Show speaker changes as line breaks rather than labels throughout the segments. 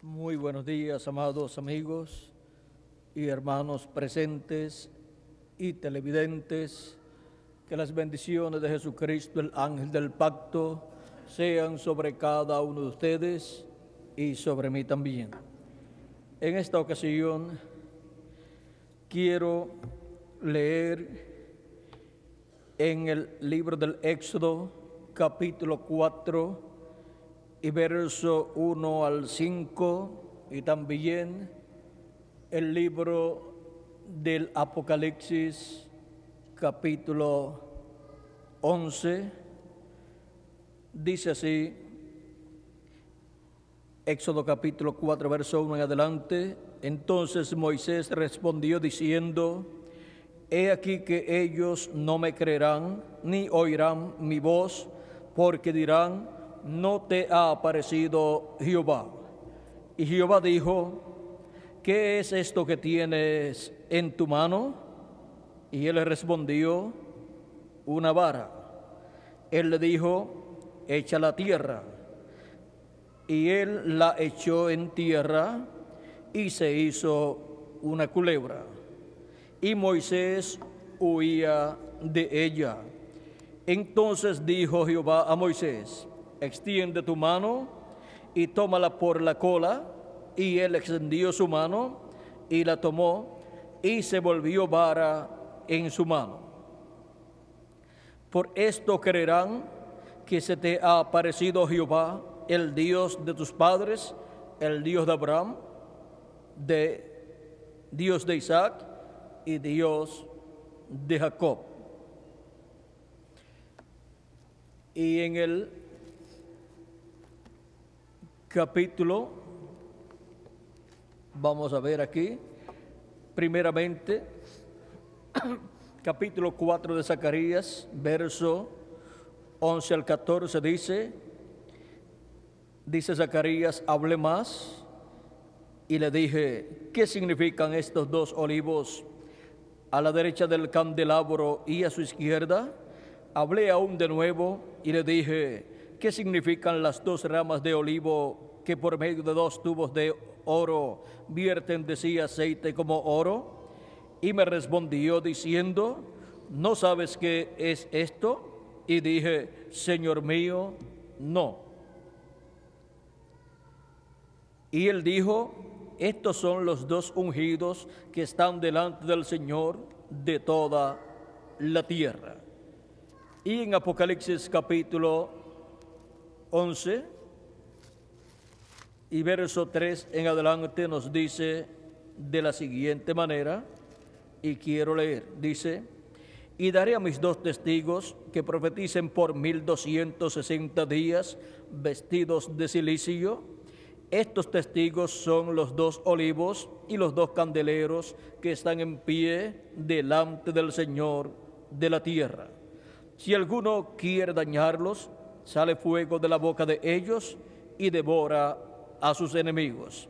Muy buenos días, amados amigos y hermanos presentes y televidentes. Que las bendiciones de Jesucristo, el ángel del pacto, sean sobre cada uno de ustedes y sobre mí también. En esta ocasión quiero leer en el libro del Éxodo, capítulo 4, y verso 1 al 5, y también el libro del Apocalipsis, capítulo 11, dice así, Éxodo capítulo 4, verso 1 en adelante. Entonces Moisés respondió diciendo: He aquí que ellos no me creerán, ni oirán mi voz, porque dirán: no te ha aparecido Jehová. Y Jehová dijo: ¿qué es esto que tienes en tu mano? Y él le respondió: una vara. Él le dijo: echa la tierra. Y él la echó en tierra, y se hizo una culebra. Y Moisés huía de ella. Entonces dijo Jehová a Moisés: extiende tu mano y tómala por la cola. Y él extendió su mano y la tomó, y se volvió vara en su mano. Por esto creerán que se te ha aparecido Jehová, el Dios de tus padres, el Dios de Abraham, Dios de Isaac y Dios de Jacob. Y en el capítulo, vamos a ver aquí, primeramente, capítulo 4 de Zacarías, verso 11 al 14, dice Zacarías: hablé más y le dije: ¿qué significan estos dos olivos a la derecha del candelabro y a su izquierda? Hablé aún de nuevo y le dije: ¿qué significan las dos ramas de olivo que por medio de dos tubos de oro vierten de sí aceite como oro? Y me respondió diciendo: ¿no sabes qué es esto? Y dije: Señor mío, no. Y él dijo: estos son los dos ungidos que están delante del Señor de toda la tierra. Y en Apocalipsis capítulo 11 y verso 3 en adelante nos dice de la siguiente manera, y quiero leer, dice: y daré a mis dos testigos que profeticen por 1260 días vestidos de cilicio. Estos testigos son los dos olivos y los dos candeleros que están en pie delante del Señor de la tierra. Si alguno quiere dañarlos, sale fuego de la boca de ellos y devora a sus enemigos.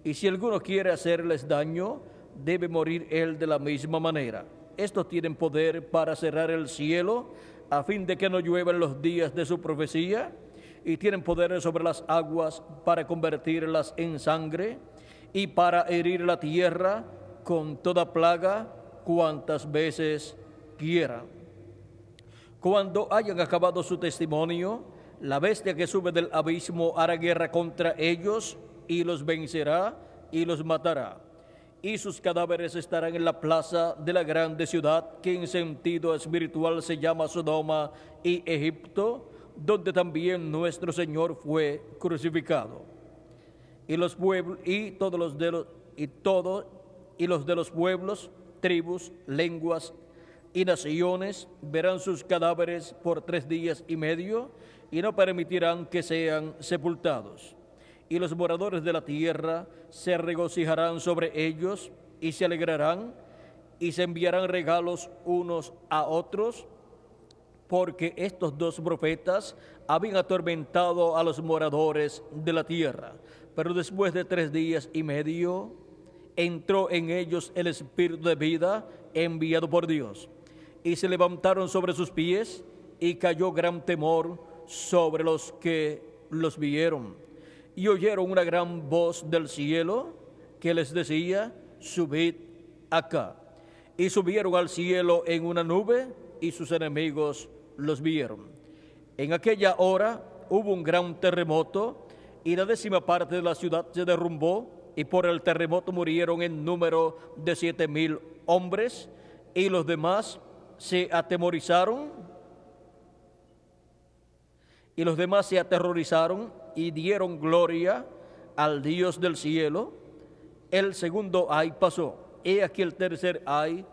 Y si alguno quiere hacerles daño, debe morir él de la misma manera. Estos tienen poder para cerrar el cielo, a fin de que no llueva en los días de su profecía, y tienen poder sobre las aguas para convertirlas en sangre, y para herir la tierra con toda plaga cuantas veces quieran. Cuando hayan acabado su testimonio, la bestia que sube del abismo hará guerra contra ellos y los vencerá y los matará. Y sus cadáveres estarán en la plaza de la grande ciudad, que en sentido espiritual se llama Sodoma y Egipto, donde también nuestro Señor fue crucificado. Y los pueblos y los de los pueblos, tribus, lenguas y naciones verán sus cadáveres por 3 días y medio, y no permitirán que sean sepultados. Y los moradores de la tierra se regocijarán sobre ellos y se alegrarán y se enviarán regalos unos a otros, porque estos dos profetas habían atormentado a los moradores de la tierra. Pero después de 3 días y medio entró en ellos el espíritu de vida enviado por Dios, y se levantaron sobre sus pies, y cayó gran temor sobre los que los vieron. y oyeron una gran voz del cielo que les decía: subid acá. Y subieron al cielo en una nube, y sus enemigos los vieron. En aquella hora hubo un gran terremoto, y la 10ª parte de la ciudad se derrumbó, y por el terremoto murieron en número de 7,000 hombres, y los demás se atemorizaron, y dieron gloria al Dios del cielo. El segundo ay pasó. He aquí el tercer ay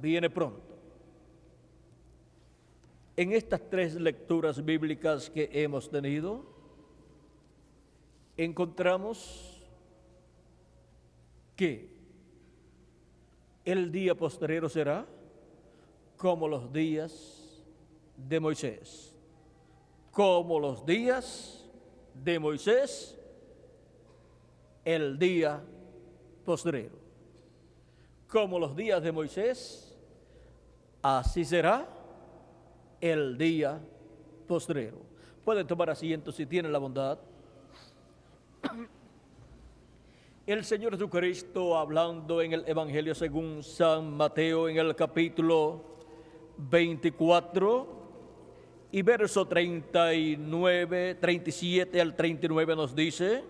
viene pronto. En estas 3 lecturas bíblicas que hemos tenido, encontramos que el día postrero será como los días de Moisés. Como los días de Moisés, el día postrero. Como los días de Moisés, así será el día postrero. Pueden tomar asiento si tienen la bondad. El Señor Jesucristo, hablando en el Evangelio según San Mateo, en el capítulo 24 y verso 37 al 39, nos dice: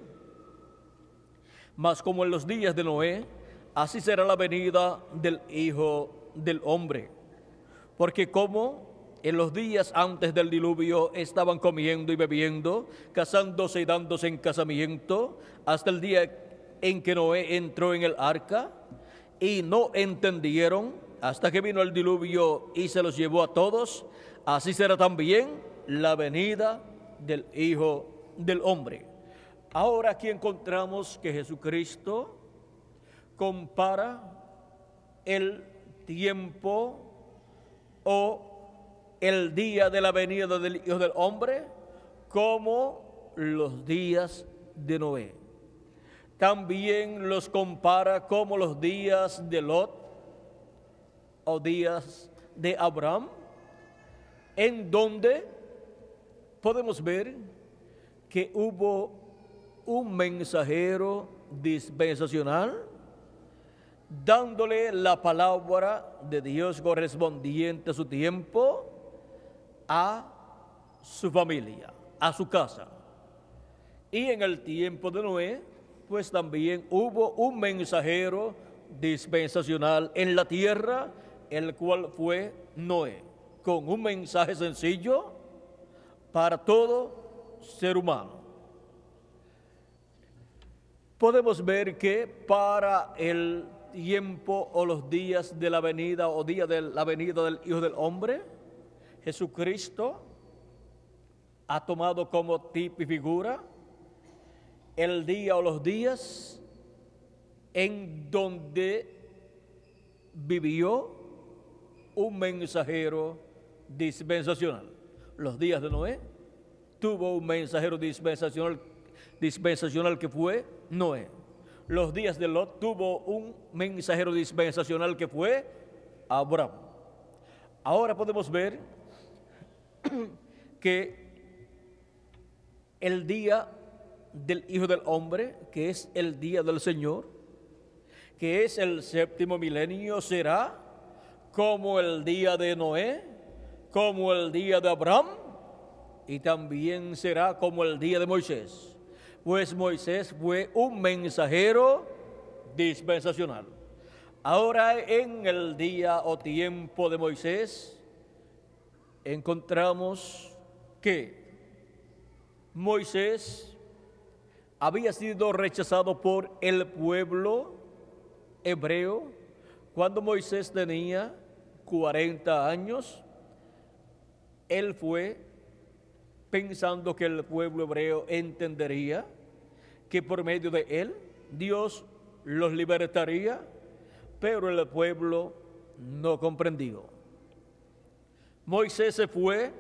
mas como en los días de Noé, así será la venida del Hijo del Hombre. Porque como en los días antes del diluvio estaban comiendo y bebiendo, casándose y dándose en casamiento, hasta el día en que Noé entró en el arca, y no entendieron hasta que vino el diluvio y se los llevó a todos, así será también la venida del Hijo del Hombre. Ahora aquí encontramos que Jesucristo compara el tiempo o el día de la venida del Hijo del Hombre como los días de Noé. También los compara como los días de Lot o días de Abraham, en donde podemos ver que hubo un mensajero dispensacional dándole la palabra de Dios correspondiente a su tiempo, a su familia, a su casa. Y en el tiempo de Noé, pues también hubo un mensajero dispensacional en la tierra, el cual fue Noé, con un mensaje sencillo para todo ser humano. Podemos ver que para el tiempo o los días de la venida o día de la venida del Hijo del Hombre, Jesucristo ha tomado como tipo y figura el día o los días en donde vivió un mensajero dispensacional. Los días de Noé tuvo un mensajero dispensacional que fue Noé. Los días de Lot tuvo un mensajero dispensacional que fue Abraham. Ahora podemos ver que el día del Hijo del Hombre, que es el día del Señor, que es el 7º milenio, será como el día de Noé, como el día de Abraham, y también será como el día de Moisés. Pues Moisés fue un mensajero dispensacional. Ahora en el día o tiempo de Moisés encontramos que Moisés había sido rechazado por el pueblo hebreo cuando Moisés tenía 40 años. Él fue pensando que el pueblo hebreo entendería que por medio de él Dios los libertaría, pero el pueblo no comprendió. Moisés se fue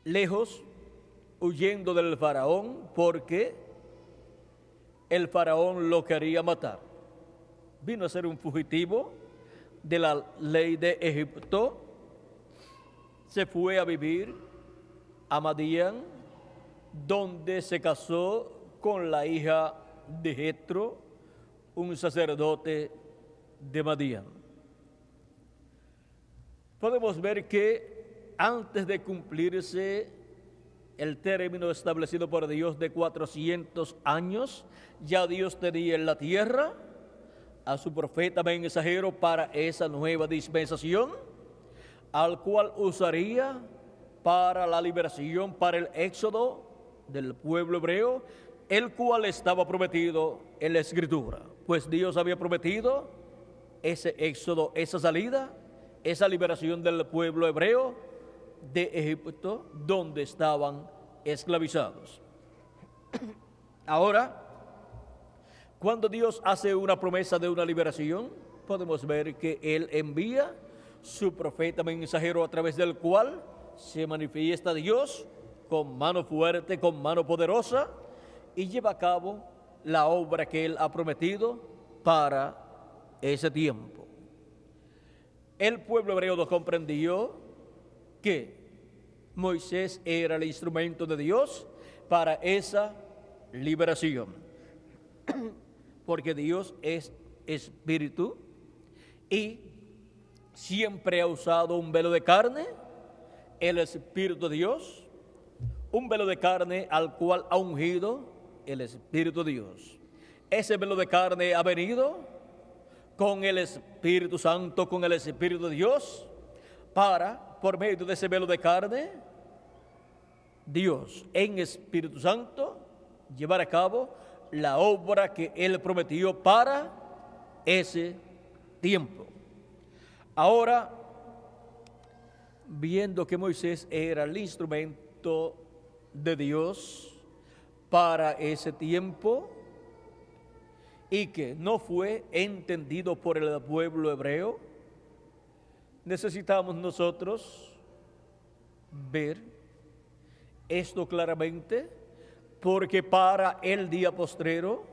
lejos, huyendo del faraón, porque el faraón lo quería matar. Vino a ser un fugitivo de la ley de Egipto. Se fue a vivir a Madián, donde se casó con la hija de Jetro, un sacerdote de Madián. Podemos ver que antes de cumplirse el término establecido por Dios de 400 años, ya Dios tenía en la tierra a su profeta mensajero para esa nueva dispensación, al cual usaría para la liberación, para el éxodo del pueblo hebreo, el cual estaba prometido en la Escritura. Pues Dios había prometido ese éxodo, esa salida, esa liberación del pueblo hebreo de Egipto, donde estaban esclavizados. Ahora, cuando Dios hace una promesa de una liberación, podemos ver que Él envía su profeta mensajero, a través del cual se manifiesta Dios con mano fuerte, con mano poderosa, y lleva a cabo la obra que Él ha prometido para ese tiempo. El pueblo hebreo no comprendió que Moisés era el instrumento de Dios para esa liberación, porque Dios es espíritu y siempre ha usado un velo de carne, el Espíritu de Dios, un velo de carne al cual ha ungido el Espíritu de Dios. Ese velo de carne ha venido con el Espíritu Santo, con el Espíritu de Dios, para, por medio de ese velo de carne, Dios en Espíritu Santo llevar a cabo la obra que Él prometió para ese tiempo. Ahora, viendo que Moisés era el instrumento de Dios para ese tiempo y que no fue entendido por el pueblo hebreo, necesitamos nosotros ver esto claramente, porque para el día postrero,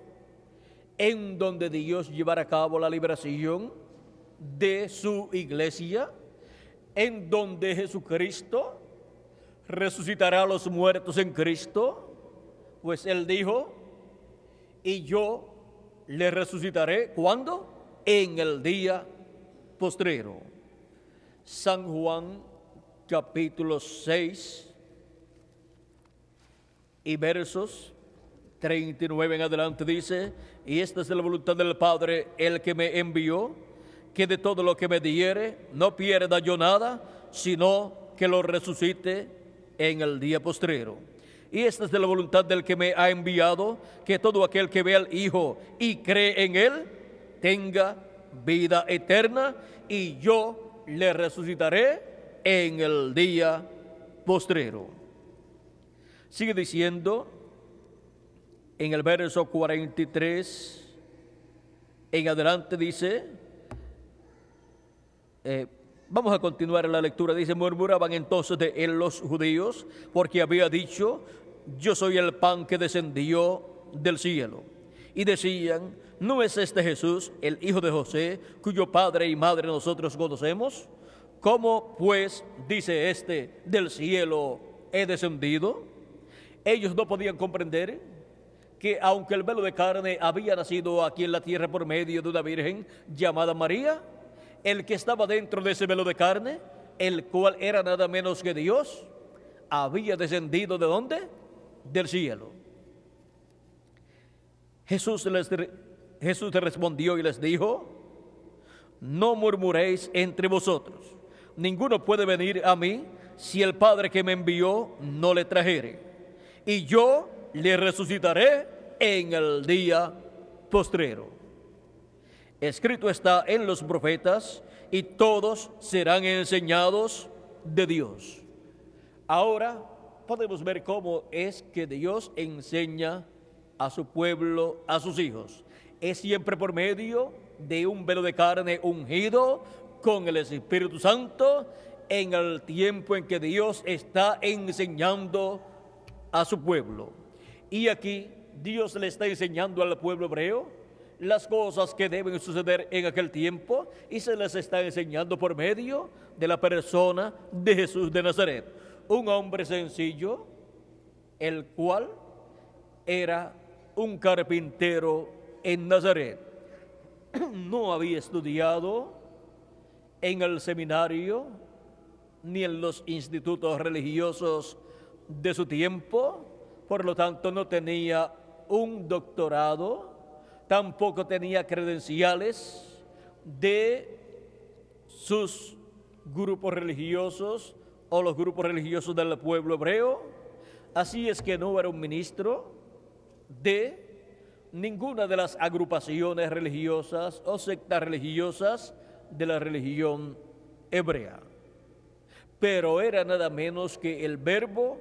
en donde Dios llevará a cabo la liberación de su iglesia, en donde Jesucristo resucitará a los muertos en Cristo, pues Él dijo, y yo le resucitaré, ¿cuándo? En el día postrero. San Juan capítulo 6 y versos 39 en adelante dice, y esta es la voluntad del Padre, el que me envió, que de todo lo que me diere no pierda yo nada, sino que lo resucite en el día postrero. Y esta es de la voluntad del que me ha enviado, que todo aquel que ve al Hijo y cree en Él, tenga vida eterna, y yo le resucitaré en el día postrero. Sigue diciendo en el verso 43 en adelante, dice, vamos a continuar la lectura, dice, murmuraban entonces de él los judíos, porque había dicho, yo soy el pan que descendió del cielo. Y decían, ¿no es este Jesús, el hijo de José, cuyo padre y madre nosotros conocemos? ¿Cómo pues dice este, del cielo he descendido? Ellos no podían comprender que aunque el velo de carne había nacido aquí en la tierra por medio de una virgen llamada María, el que estaba dentro de ese velo de carne, el cual era nada menos que Dios, había descendido ¿de dónde? Del cielo. Jesús les respondió y les dijo, no murmuréis entre vosotros. Ninguno puede venir a mí si el Padre que me envió no le trajere. Y yo le resucitaré en el día postrero. Escrito está en los profetas, y todos serán enseñados de Dios. Ahora podemos ver cómo es que Dios enseña a su pueblo, a sus hijos. Es siempre por medio de un velo de carne ungido con el Espíritu Santo, en el tiempo en que Dios está enseñando a su pueblo. Y aquí Dios le está enseñando al pueblo hebreo las cosas que deben suceder en aquel tiempo, y se les está enseñando por medio de la persona de Jesús de Nazaret, un hombre sencillo, el cual era un carpintero en Nazaret. No había estudiado en el seminario ni en los institutos religiosos de su tiempo, por lo tanto no tenía un doctorado, tampoco tenía credenciales de sus grupos religiosos o los grupos religiosos del pueblo hebreo. Así es que no era un ministro de ninguna de las agrupaciones religiosas o sectas religiosas de la religión hebrea, pero era nada menos que el Verbo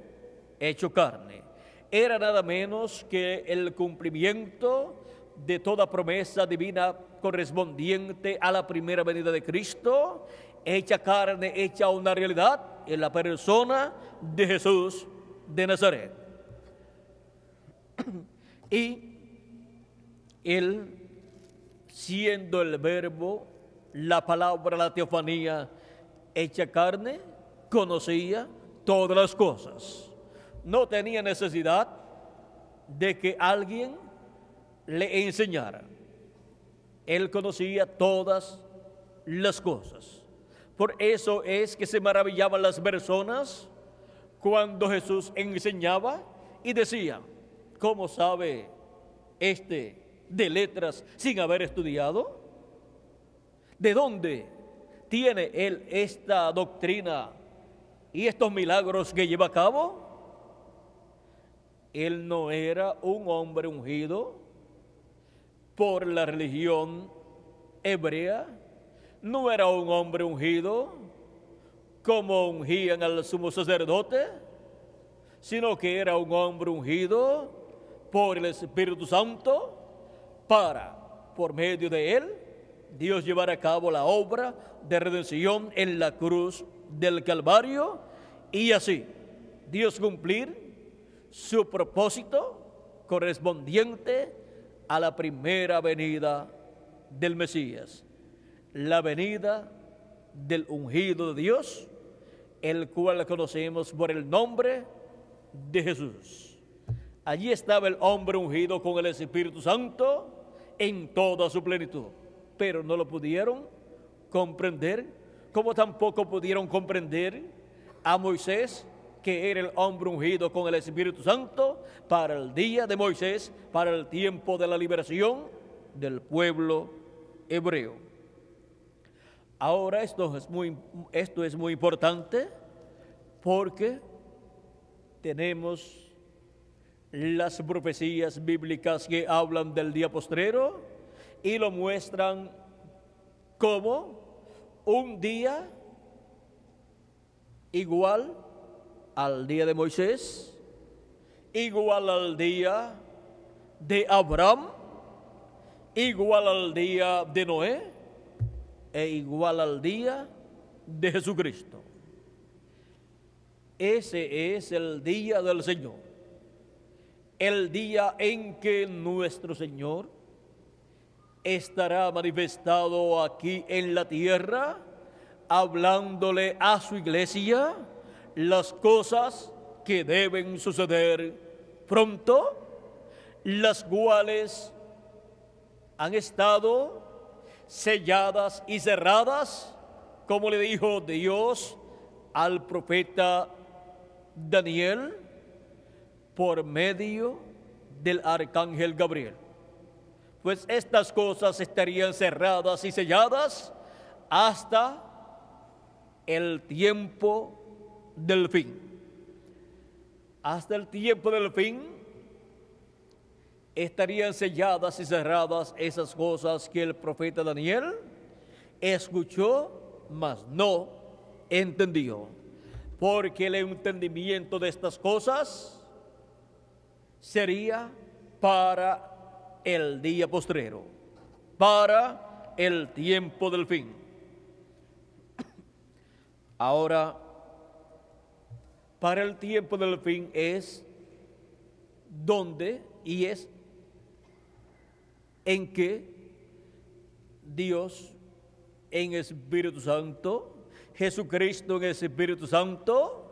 hecho carne, era nada menos que el cumplimiento de toda promesa divina correspondiente a la primera venida de Cristo, hecha carne, hecha una realidad en la persona de Jesús de Nazaret. Y él, siendo el Verbo, la palabra, la teofanía hecha carne, conocía todas las cosas. No tenía necesidad de que alguien le enseñara. Él conocía todas las cosas. Por eso es que se maravillaban las personas cuando Jesús enseñaba y decía: ¿cómo sabe este de letras sin haber estudiado? ¿De dónde tiene él esta doctrina y estos milagros que lleva a cabo? Él no era un hombre ungido por la religión hebrea, no era un hombre ungido como ungían al sumo sacerdote, sino que era un hombre ungido por el Espíritu Santo para, por medio de él, Dios llevar a cabo la obra de redención en la cruz del Calvario y así Dios cumplir su propósito correspondiente a la primera venida del Mesías, la venida del ungido de Dios, el cual conocemos por el nombre de Jesús. Allí estaba el hombre ungido con el Espíritu Santo en toda su plenitud, pero no lo pudieron comprender, como tampoco pudieron comprender a Moisés, que era el hombre ungido con el Espíritu Santo para el día de Moisés, para el tiempo de la liberación del pueblo hebreo. Ahora esto es muy importante porque tenemos las profecías bíblicas que hablan del día postrero y lo muestran como un día igual al día de Moisés, igual al día de Abraham, igual al día de Noé e igual al día de Jesucristo. Ese es el día del Señor, el día en que nuestro Señor estará manifestado aquí en la tierra, hablándole a su iglesia las cosas que deben suceder pronto, las cuales han estado selladas y cerradas, como le dijo Dios al profeta Daniel por medio del arcángel Gabriel. Pues estas cosas estarían cerradas y selladas hasta el tiempo del fin. Hasta el tiempo del fin estarían selladas y cerradas esas cosas que el profeta Daniel escuchó, mas no entendió. Porque el entendimiento de estas cosas sería para el día postrero, para el tiempo del fin. Ahora, para el tiempo del fin es donde y es en que Dios en Espíritu Santo, Jesucristo en Espíritu Santo,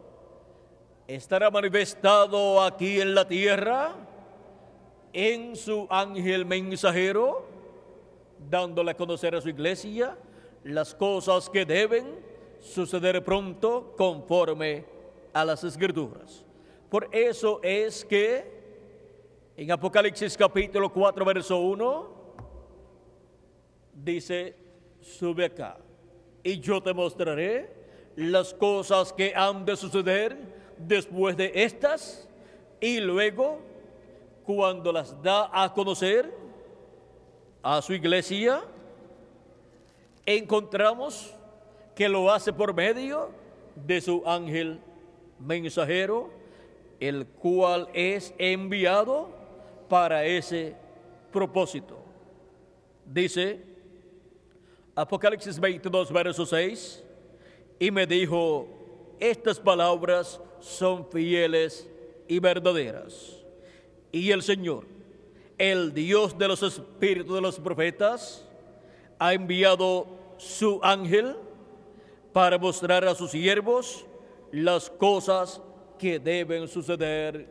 estará manifestado aquí en la tierra en su ángel mensajero, dándole a conocer a su iglesia las cosas que deben suceder pronto conforme a las Escrituras. Por eso es que en Apocalipsis capítulo 4, verso 1, dice, sube acá y yo te mostraré las cosas que han de suceder después de estas, y luego, cuando las da a conocer a su iglesia, encontramos que lo hace por medio de su ángel mensajero, el cual es enviado para ese propósito. Dice Apocalipsis 22, verso 6, y me dijo, estas palabras son fieles y verdaderas. Y el Señor, el Dios de los espíritus de los profetas, ha enviado su ángel para mostrar a sus siervos las cosas que deben suceder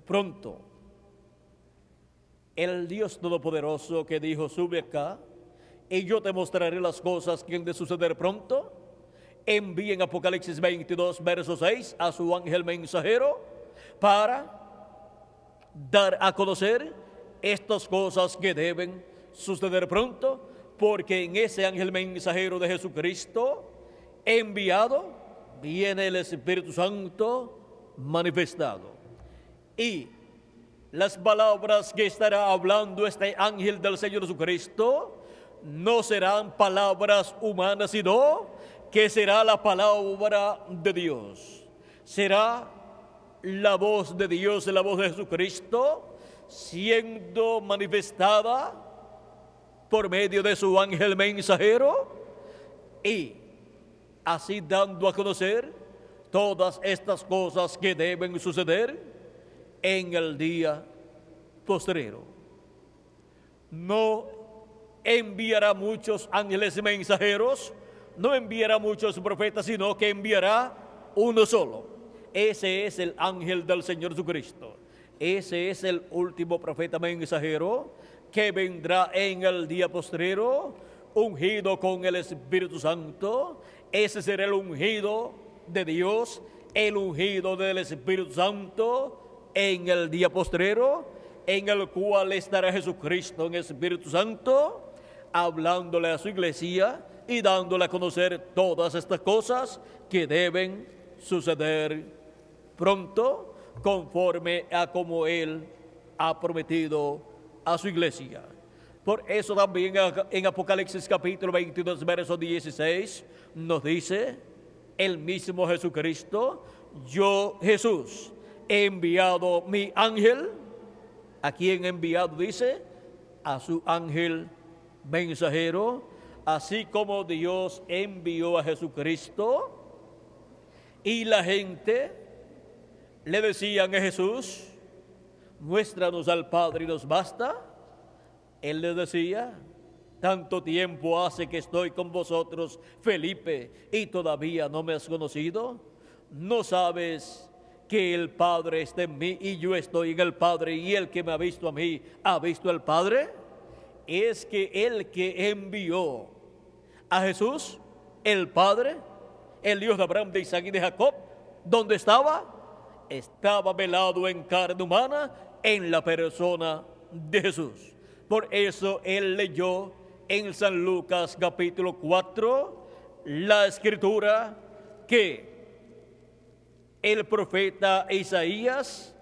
pronto. El Dios Todopoderoso que dijo, sube acá y yo te mostraré las cosas que han de suceder pronto, envía en Apocalipsis 22, verso 6 a su ángel mensajero para dar a conocer estas cosas que deben suceder pronto, porque en ese ángel mensajero de Jesucristo enviado viene el Espíritu Santo manifestado. Y las palabras que estará hablando este ángel del Señor Jesucristo no serán palabras humanas, sino que será la palabra de Dios. Será la voz de Dios, la voz de Jesucristo, siendo manifestada por medio de su ángel mensajero, y así dando a conocer todas estas cosas que deben suceder en el día postrero. No enviará muchos ángeles mensajeros, no enviará muchos profetas, sino que enviará uno solo. Ese es el ángel del Señor Jesucristo. Ese es el último profeta mensajero que vendrá en el día postrero, ungido con el Espíritu Santo. Ese será el ungido de Dios, el ungido del Espíritu Santo en el día postrero, en el cual estará Jesucristo en el Espíritu Santo, hablándole a su iglesia y dándole a conocer todas estas cosas que deben suceder pronto, conforme a como Él ha prometido a su iglesia. Por eso también en Apocalipsis capítulo 22, verso 16, nos dice el mismo Jesucristo, yo Jesús he enviado mi ángel. ¿A quién he enviado? Dice, a su ángel mensajero, así como Dios envió a Jesucristo. Y la gente le decían a Jesús, muéstranos al Padre y nos basta. Él les decía, tanto tiempo hace que estoy con vosotros, Felipe, y todavía no me has conocido. ¿No sabes que el Padre está en mí y yo estoy en el Padre, y el que me ha visto a mí ha visto al Padre? Es que el que envió a Jesús, el Padre, el Dios de Abraham, de Isaac y de Jacob, ¿dónde estaba? Estaba velado en carne humana en la persona de Jesús. Por eso él leyó en San Lucas capítulo 4 la escritura que el profeta Isaías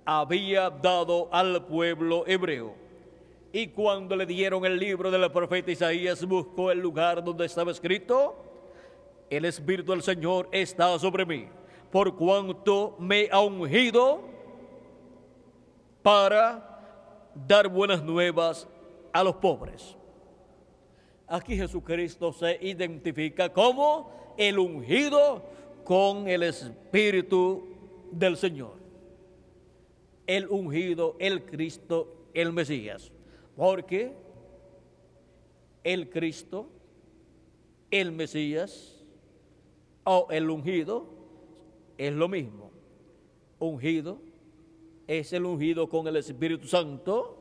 había dado al pueblo hebreo. Y cuando le dieron el libro del profeta Isaías, buscó el lugar donde estaba escrito, el Espíritu del Señor está sobre mí, por cuanto me ha ungido para dar buenas nuevas a los pobres. Aquí Jesucristo se identifica como el ungido con el Espíritu del Señor. El ungido, el Cristo, el Mesías. Porque el Cristo, el Mesías o el ungido es lo mismo. ungido es el ungido con el Espíritu Santo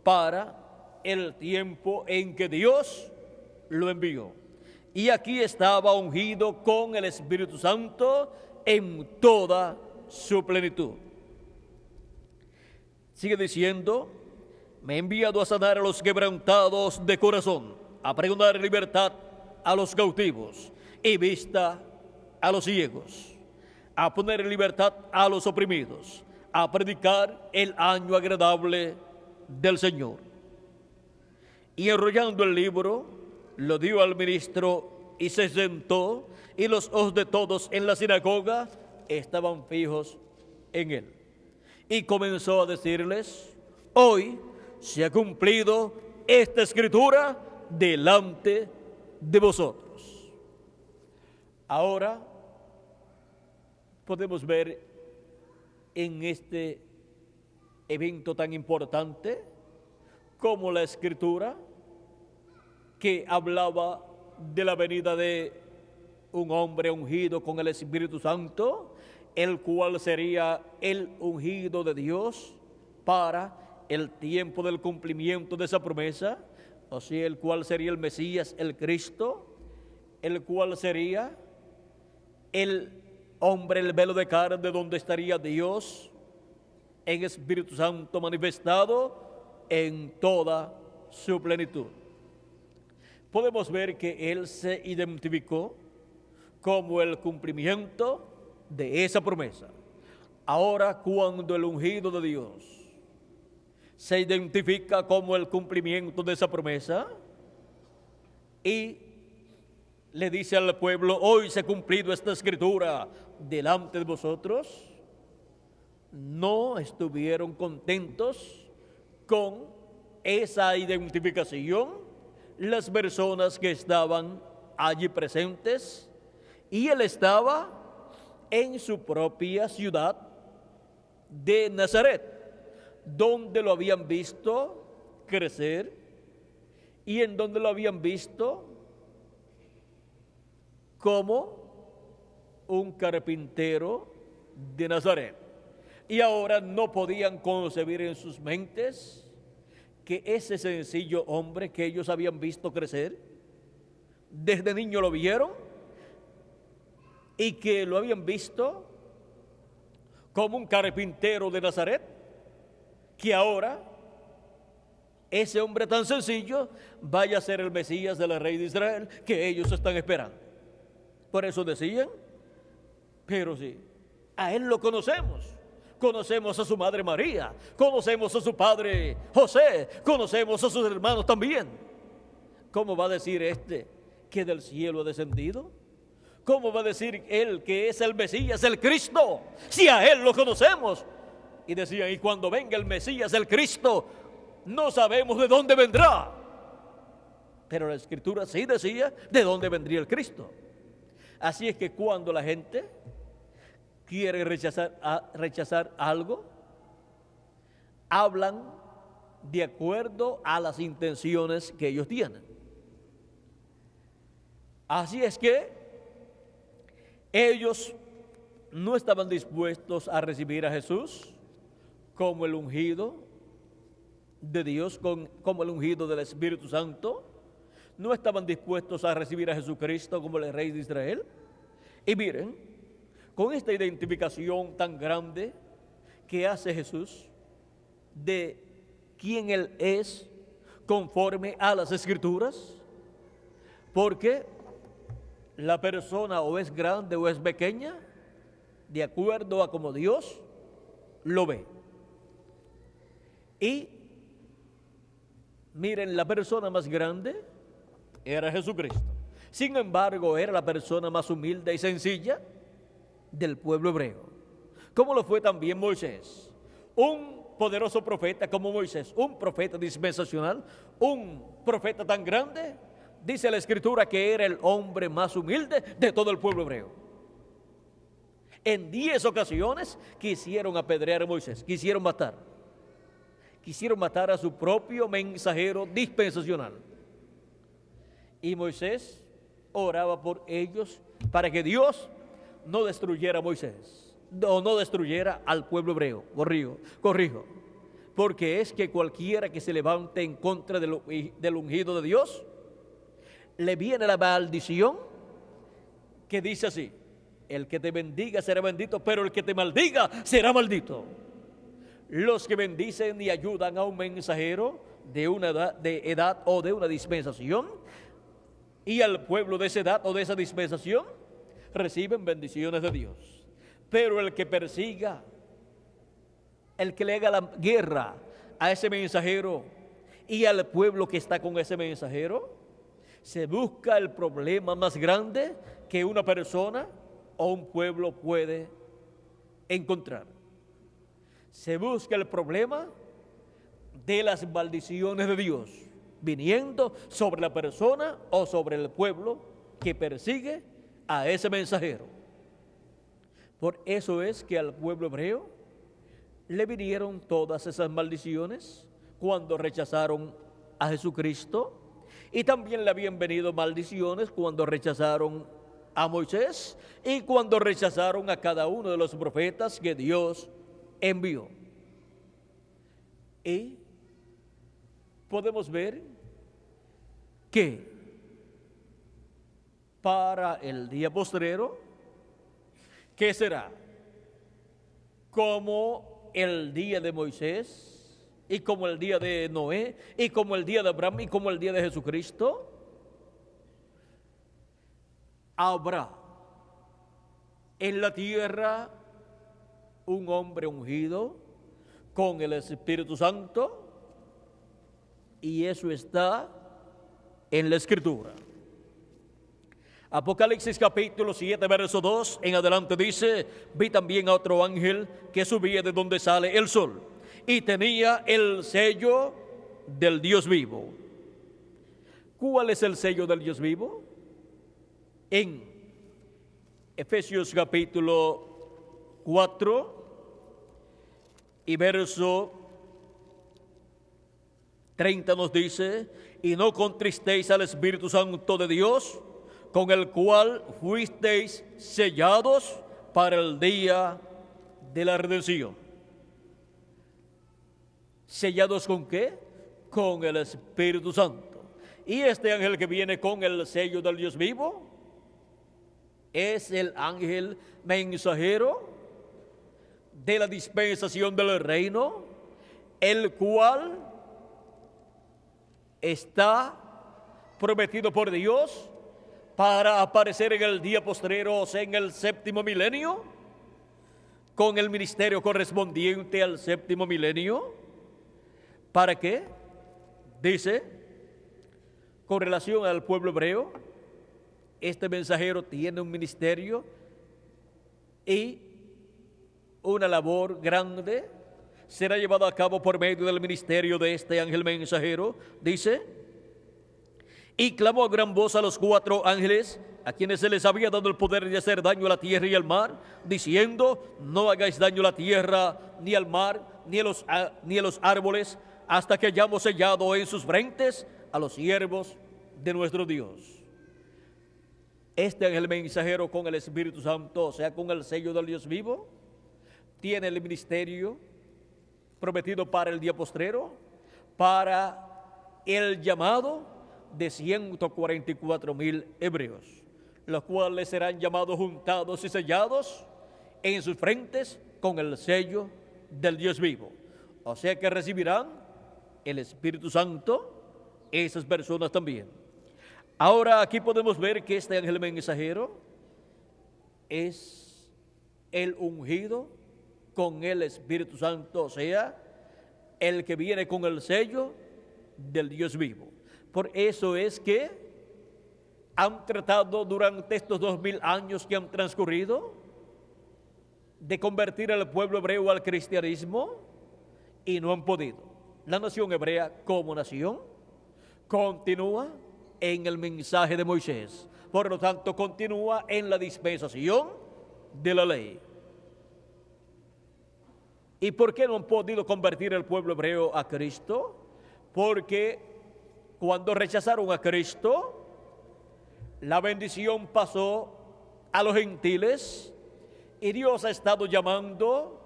para el tiempo en que Dios lo envió. Y aquí estaba ungido con el Espíritu Santo en toda su plenitud. Sigue diciendo: me ha enviado a sanar a los quebrantados de corazón, a pregonar libertad a los cautivos y vista a los ciegos, a poner en libertad a los oprimidos, a predicar el año agradable del Señor. Y enrollando el libro, lo dio al ministro y se sentó, y los ojos de todos en la sinagoga estaban fijos en él. Y comenzó a decirles: hoy se ha cumplido esta escritura delante de vosotros. Ahora podemos ver en este evento tan importante como la escritura que hablaba de la venida de un hombre ungido con el Espíritu Santo, el cual sería el ungido de Dios para el tiempo del cumplimiento de esa promesa, o sea, el cual sería el Mesías, el Cristo, el cual sería el hombre, el velo de carne, donde estaría Dios en Espíritu Santo manifestado en toda su plenitud. Podemos ver que Él se identificó como el cumplimiento de esa promesa. Ahora, cuando el ungido de Dios se identifica como el cumplimiento de esa promesa y le dice al pueblo: hoy se ha cumplido esta escritura delante de vosotros, no estuvieron contentos con esa identificación las personas que estaban allí presentes, y él estaba en su propia ciudad de Nazaret, donde lo habían visto crecer y en donde lo habían visto como un carpintero de Nazaret. Y ahora no podían concebir en sus mentes que ese sencillo hombre que ellos habían visto crecer, desde niño lo vieron, y que lo habían visto como un carpintero de Nazaret, que ahora ese hombre tan sencillo vaya a ser el Mesías del rey de Israel que ellos están esperando. Por eso decían: pero sí, a él lo conocemos. Conocemos a su madre María, conocemos a su padre José, conocemos a sus hermanos también. ¿Cómo va a decir este que del cielo ha descendido? ¿Cómo va a decir él que es el Mesías, el Cristo, si a él lo conocemos? Y decían: y cuando venga el Mesías, el Cristo, no sabemos de dónde vendrá. Pero la Escritura sí decía de dónde vendría el Cristo. Así es que cuando la gente quiere rechazar algo, hablan de acuerdo a las intenciones que ellos tienen. Así es que ellos no estaban dispuestos a recibir a Jesús como el ungido de Dios, como el ungido del Espíritu Santo. No estaban dispuestos a recibir a Jesucristo como el Rey de Israel. Y miren, con esta identificación tan grande que hace Jesús de quién Él es conforme a las Escrituras, porque la persona o es grande o es pequeña de acuerdo a como Dios lo ve. Y miren, la persona más grande era Jesucristo. Sin embargo, era la persona más humilde y sencilla del pueblo hebreo, como lo fue también Moisés, un poderoso profeta como Moisés, un profeta dispensacional, un profeta tan grande. Dice la Escritura que era el hombre más humilde de todo el pueblo hebreo. En 10 ocasiones quisieron apedrear a Moisés, quisieron matar a su propio mensajero dispensacional. Y Moisés oraba por ellos para que Dios no destruyera a Moisés, o no destruyera al pueblo hebreo. Corrijo. Porque es que cualquiera que se levante en contra del ungido de Dios, le viene la maldición que dice así: el que te bendiga será bendito, pero el que te maldiga será maldito. Los que bendicen y ayudan a un mensajero de una edad o de una dispensación, y al pueblo de esa edad o de esa dispensación, reciben bendiciones de Dios. Pero el que persiga, el que le haga la guerra a ese mensajero y al pueblo que está con ese mensajero, se busca el problema más grande que una persona o un pueblo puede encontrar. Se busca el problema de las maldiciones de Dios viniendo sobre la persona o sobre el pueblo que persigue a ese mensajero. Por eso es que al pueblo hebreo le vinieron todas esas maldiciones cuando rechazaron a Jesucristo, y también le habían venido maldiciones cuando rechazaron a Moisés y cuando rechazaron a cada uno de los profetas que Dios envió. Y podemos ver que para el día postrero, ¿qué será? Como el día de Moisés, y como el día de Noé, y como el día de Abraham, y como el día de Jesucristo, habrá en la tierra un hombre ungido con el Espíritu Santo, y eso está en la Escritura. Apocalipsis capítulo 7, verso 2 en adelante dice: vi también a otro ángel que subía de donde sale el sol, y tenía el sello del Dios vivo. ¿Cuál es el sello del Dios vivo? En Efesios capítulo 4 y verso 30 nos dice: y no contristéis al Espíritu Santo de Dios, con el cual fuisteis sellados para el día de la redención. ¿Sellados con qué? Con el Espíritu Santo. Y este ángel que viene con el sello del Dios vivo es el ángel mensajero de la dispensación del reino, el cual está prometido por Dios para aparecer en el día postrero, o sea, en el séptimo milenio, con el ministerio correspondiente al séptimo milenio. ¿Para qué? Dice, con relación al pueblo hebreo, este mensajero tiene un ministerio y una labor grande será llevada a cabo por medio del ministerio de este ángel mensajero. Dice: y clamó a gran voz a los 4 ángeles, a quienes se les había dado el poder de hacer daño a la tierra y al mar, diciendo: no hagáis daño a la tierra, ni al mar, ni a los árboles, hasta que hayamos sellado en sus frentes a los siervos de nuestro Dios. Este ángel mensajero con el Espíritu Santo, o sea, con el sello del Dios vivo, tiene el ministerio prometido para el día postrero, para el llamado de 144,000 hebreos, los cuales serán llamados, juntados y sellados en sus frentes con el sello del Dios vivo. O sea que recibirán el Espíritu Santo esas personas también. Ahora aquí podemos ver que este ángel mensajero es el ungido con el Espíritu Santo, o sea, el que viene con el sello del Dios vivo. Por eso es que han tratado durante estos 2000 años que han transcurrido de convertir al pueblo hebreo al cristianismo y no han podido. La nación hebrea como nación continúa en el mensaje de Moisés, por lo tanto continúa en la dispensación de la ley. ¿Y por qué no han podido convertir el pueblo hebreo a Cristo? Porque cuando rechazaron a Cristo, la bendición pasó a los gentiles Y Dios ha estado llamando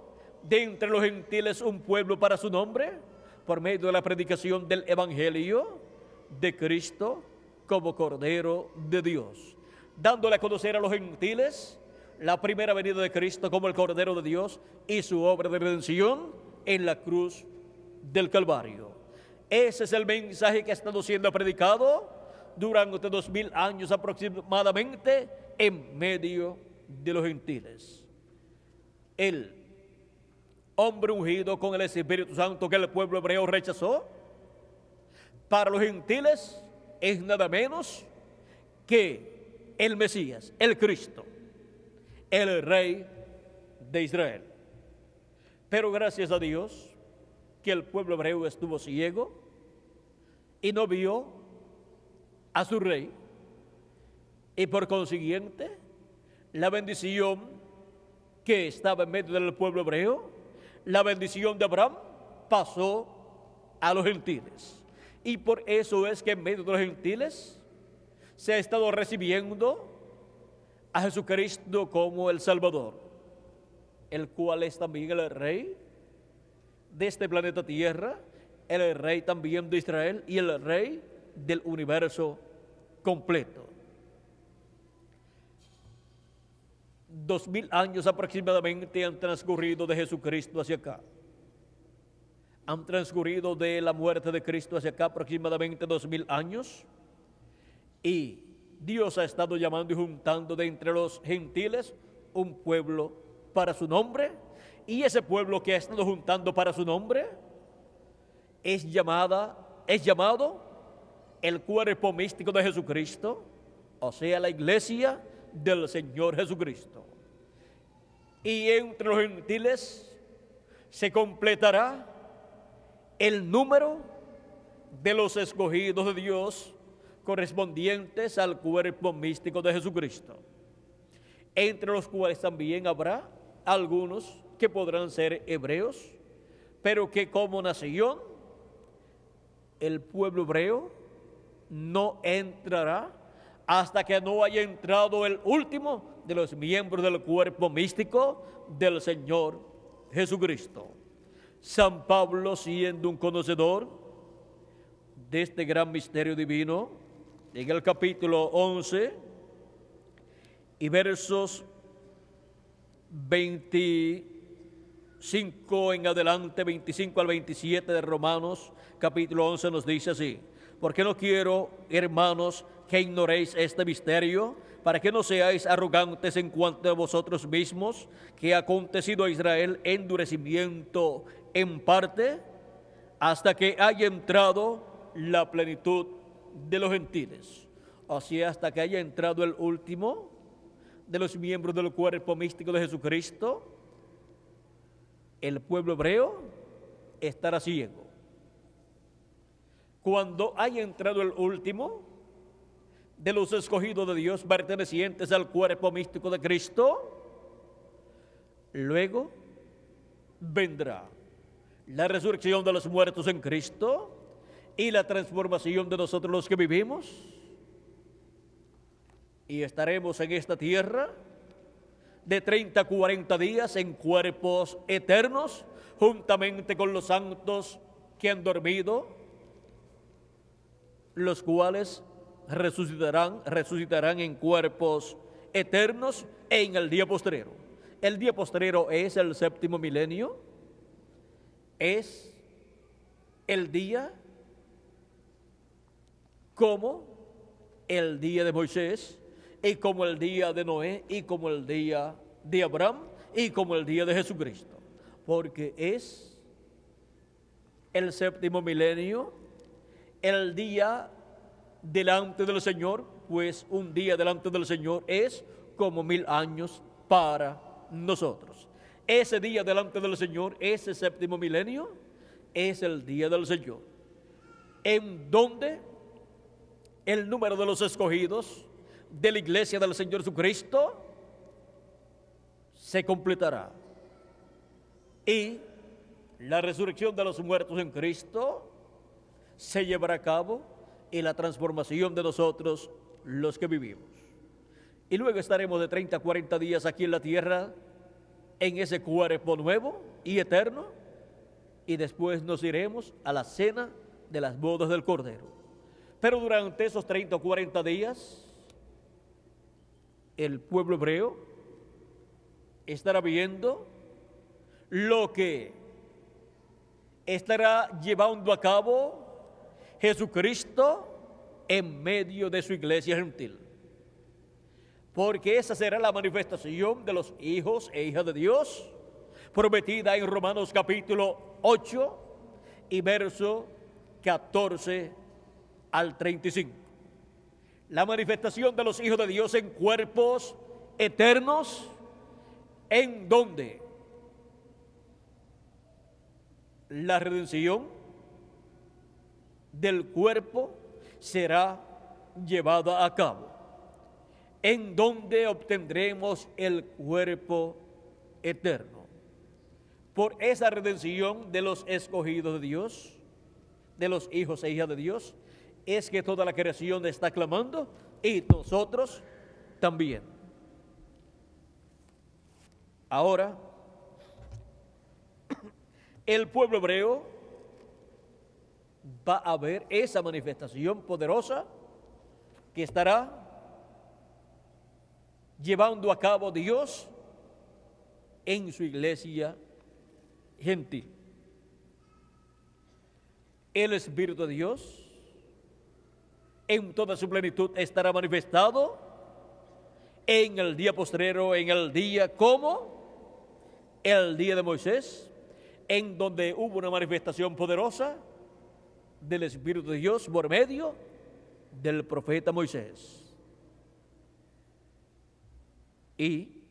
de entre los gentiles un pueblo para su nombre por medio de la predicación del Evangelio de Cristo como Cordero de Dios, dándole a conocer a los gentiles la primera venida de Cristo como el Cordero de Dios y su obra de redención en la cruz del Calvario. Ese es el mensaje que ha estado siendo predicado durante 2000 años aproximadamente en medio de los gentiles. El hombre ungido con el Espíritu Santo que el pueblo hebreo rechazó, para los gentiles es nada menos que el Mesías, el Cristo, el Rey de Israel. Pero gracias a Dios que el pueblo hebreo estuvo ciego y no vio a su rey, y por consiguiente la bendición que estaba en medio del pueblo hebreo, la bendición de Abraham, pasó a los gentiles. Y por eso es que en medio de los gentiles se ha estado recibiendo a Jesucristo como el Salvador, el cual es también el Rey de este planeta Tierra, el Rey también de Israel y el Rey del universo completo. 2000 años aproximadamente han transcurrido de Jesucristo hacia acá. Han transcurrido de la muerte de Cristo hacia acá aproximadamente 2000 años. Y Dios ha estado llamando y juntando de entre los gentiles un pueblo para su nombre. Y ese pueblo que ha estado juntando para su nombre es llamado el cuerpo místico de Jesucristo, o sea, la iglesia del Señor Jesucristo. Y entre los gentiles se completará el número de los escogidos de Dios correspondientes al cuerpo místico de Jesucristo, entre los cuales también habrá algunos que podrán ser hebreos, pero que como nación el pueblo hebreo no entrará hasta que no haya entrado el último de los miembros del cuerpo místico del Señor Jesucristo. San Pablo, siendo un conocedor de este gran misterio divino, en el capítulo 11 y versos 25 en adelante, 25 al 27 de Romanos, capítulo 11, nos dice así: porque no quiero, hermanos, que ignoréis este misterio, para que no seáis arrogantes en cuanto a vosotros mismos, que ha acontecido a Israel endurecimiento en parte, hasta que haya entrado la plenitud de los gentiles. O sea, hasta que haya entrado el último de los miembros del cuerpo místico de Jesucristo, el pueblo hebreo estará ciego. Cuando haya entrado el último de los escogidos de Dios pertenecientes al cuerpo místico de Cristo, luego vendrá la resurrección de los muertos en Cristo y la transformación de nosotros los que vivimos, y estaremos en esta tierra de 30 a 40 días en cuerpos eternos, juntamente con los santos que han dormido, los cuales resucitarán en cuerpos eternos en el día postrero. El día postrero es el séptimo milenio, es el día como el día de Moisés, y como el día de Noé, y como el día de Abraham, y como el día de Jesucristo, porque es el séptimo milenio, el día delante del Señor, pues un día delante del Señor es como 1000 años para nosotros. Ese día delante del Señor, ese séptimo milenio, es el día del Señor, en donde el número de los escogidos de la iglesia del Señor Jesucristo se completará, y la resurrección de los muertos en Cristo se llevará a cabo, y la transformación de nosotros los que vivimos. Y luego estaremos de 30 a 40 días aquí en la tierra en ese cuerpo nuevo y eterno, y después nos iremos a la cena de las bodas del Cordero. Pero durante esos 30 o 40 días, el pueblo hebreo estará viendo lo que estará llevando a cabo Jesucristo en medio de su iglesia gentil. Porque esa será la manifestación de los hijos e hijas de Dios, prometida en Romanos capítulo 8 y verso 14 al 35. La manifestación de los hijos de Dios en cuerpos eternos, en donde la redención del cuerpo será llevada a cabo, en donde obtendremos el cuerpo eterno. Por esa redención de los escogidos de Dios, de los hijos e hijas de Dios, es que toda la creación está clamando, y nosotros también. Ahora, el pueblo hebreo va a ver esa manifestación poderosa que estará llevando a cabo Dios en su iglesia gentil. El Espíritu de Dios en toda su plenitud estará manifestado en el día postrero, en el día como el día de Moisés, en donde hubo una manifestación poderosa del Espíritu de Dios por medio del profeta Moisés. Y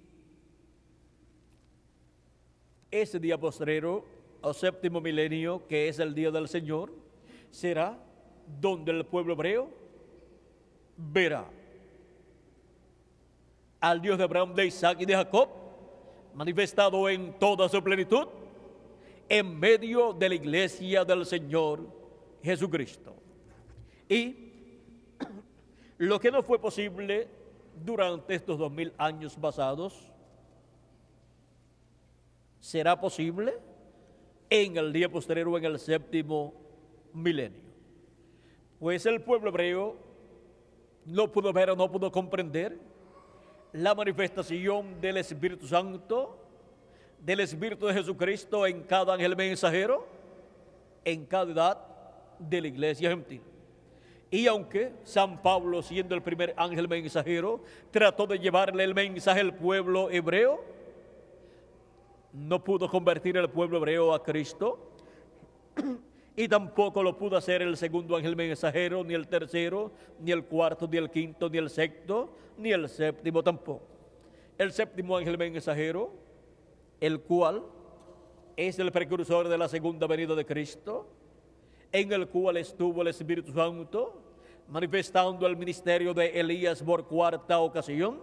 ese día postrero, o séptimo milenio, que es el día del Señor, será donde el pueblo hebreo verá al Dios de Abraham, de Isaac y de Jacob, manifestado en toda su plenitud, en medio de la iglesia del Señor Jesucristo. Y lo que no fue posible durante estos 2000 años pasados, será posible en el día posterior, en el séptimo milenio. Pues el pueblo hebreo no pudo ver o no pudo comprender la manifestación del Espíritu Santo, del Espíritu de Jesucristo en cada ángel mensajero, en cada edad de la iglesia gentil. Y aunque San Pablo, siendo el primer ángel mensajero, trató de llevarle el mensaje al pueblo hebreo, no pudo convertir al pueblo hebreo a Cristo, y tampoco lo pudo hacer el segundo ángel mensajero, ni el tercero, ni el cuarto, ni el quinto, ni el sexto, ni el séptimo tampoco. El séptimo ángel mensajero, el cual es el precursor de la segunda venida de Cristo, en el cual estuvo el Espíritu Santo manifestando el ministerio de Elías por cuarta ocasión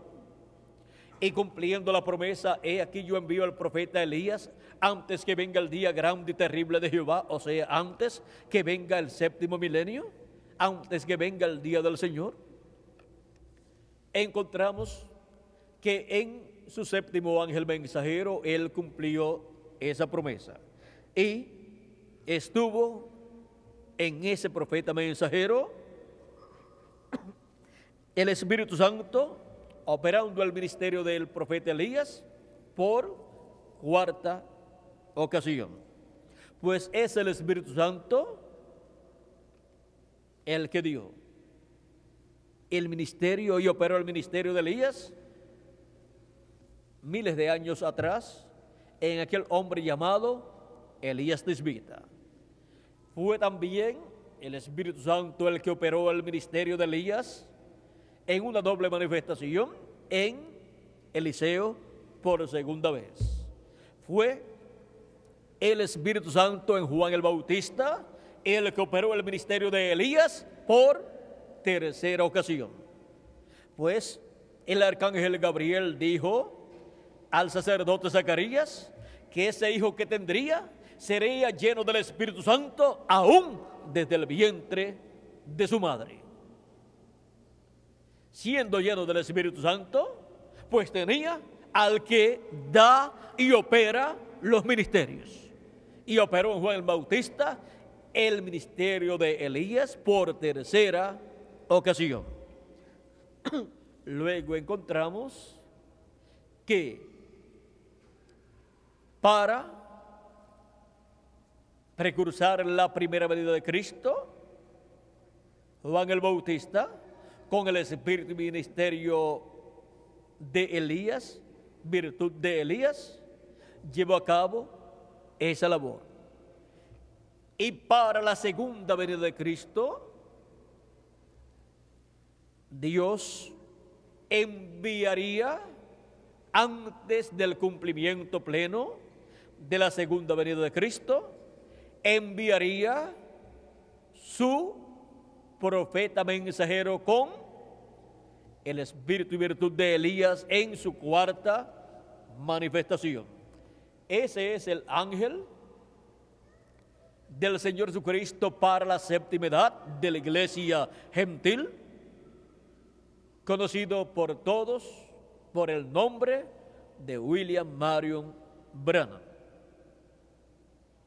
y cumpliendo la promesa: he aquí yo envío al profeta Elías antes que venga el día grande y terrible de Jehová, o sea, antes que venga el séptimo milenio, antes que venga el día del Señor. Encontramos que en su séptimo ángel mensajero él cumplió esa promesa y estuvo en ese profeta mensajero el Espíritu Santo operando el ministerio del profeta Elías por cuarta ocasión. Pues es el Espíritu Santo el que dio el ministerio y operó el ministerio de Elías miles de años atrás en aquel hombre llamado Elías Tisbita. Fue también el Espíritu Santo el que operó el ministerio de Elías en una doble manifestación en Eliseo por segunda vez. Fue el Espíritu Santo en Juan el Bautista el que operó el ministerio de Elías por tercera ocasión. Pues el arcángel Gabriel dijo al sacerdote Zacarías que ese hijo que tendría sería lleno del Espíritu Santo aún desde el vientre de su madre. Siendo lleno del Espíritu Santo, pues tenía al que da y opera los ministerios. Y operó en Juan el Bautista el ministerio de Elías por tercera ocasión. Luego encontramos que para precursar la primera venida de Cristo, Juan el Bautista, con el espíritu y ministerio de Elías, virtud de Elías, llevó a cabo esa labor. Y para la segunda venida de Cristo, Dios enviaría, antes del cumplimiento pleno de la segunda venida de Cristo, enviaría su profeta mensajero con el espíritu y virtud de Elías en su cuarta manifestación. Ese es el ángel del Señor Jesucristo para la séptima edad de la iglesia gentil, conocido por todos por el nombre de William Marion Branham,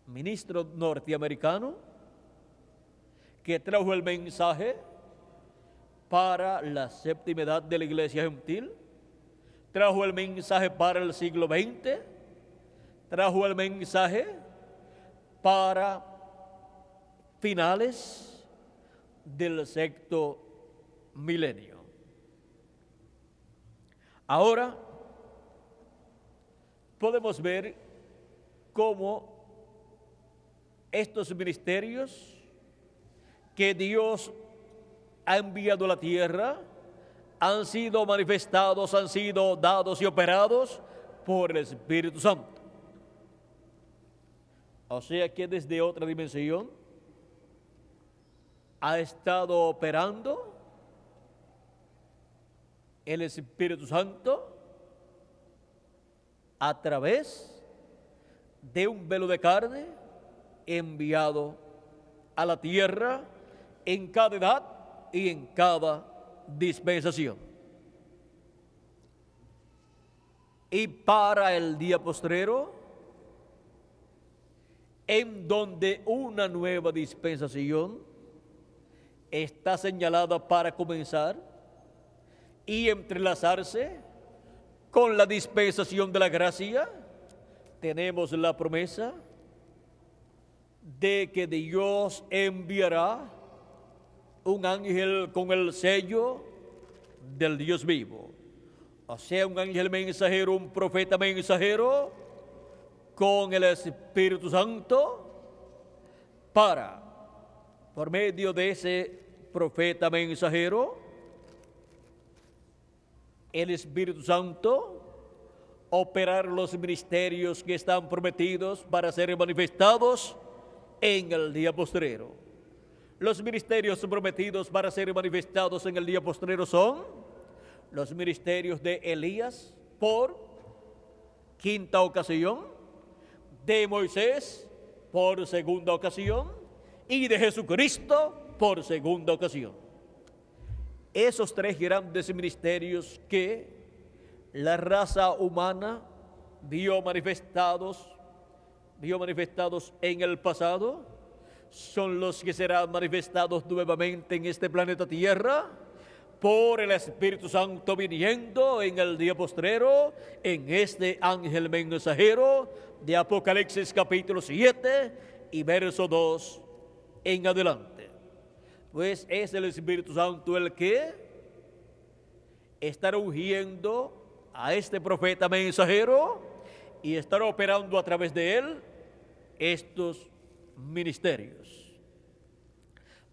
ministro norteamericano que trajo el mensaje para la séptima edad de la iglesia gentil, trajo el mensaje para el siglo XX, trajo el mensaje para finales del sexto milenio. Ahora podemos ver cómo estos ministerios que Dios ha enviado a la tierra han sido manifestados, han sido dados y operados por el Espíritu Santo. O sea que desde otra dimensión ha estado operando el Espíritu Santo a través de un velo de carne enviado a la tierra en cada edad y en cada dispensación. Y para el día postrero, en donde una nueva dispensación está señalada para comenzar y entrelazarse con la dispensación de la gracia, tenemos la promesa de que Dios enviará un ángel con el sello del Dios vivo. O sea, un ángel mensajero, un profeta mensajero con el Espíritu Santo para, por medio de ese profeta mensajero, el Espíritu Santo operar los ministerios que están prometidos para ser manifestados en el día postrero. Los ministerios prometidos para ser manifestados en el día postrero son los ministerios de Elías por quinta ocasión, de Moisés por segunda ocasión y de Jesucristo por segunda ocasión. Esos tres grandes ministerios que la raza humana vio manifestados en el pasado, son los que serán manifestados nuevamente en este planeta Tierra por el Espíritu Santo viniendo en el día postrero, en este ángel mensajero de Apocalipsis capítulo 7 y verso 2 en adelante. Pues es el Espíritu Santo el que estará ungiendo a este profeta mensajero y estará operando a través de él estos ministerios.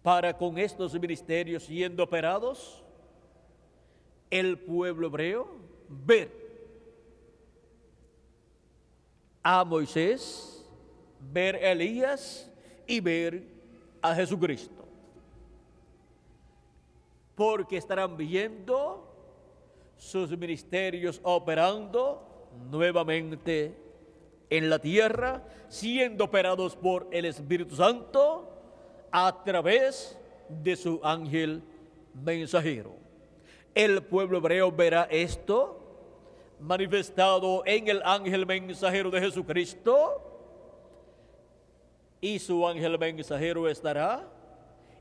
Para con estos ministerios siendo operados, el pueblo hebreo ver a Moisés, ver a Elías y ver a Jesucristo. Porque estarán viendo sus ministerios operando nuevamente en la tierra, siendo operados por el Espíritu Santo a través de su ángel mensajero. El pueblo hebreo verá esto, manifestado en el ángel mensajero de Jesucristo, y su ángel mensajero estará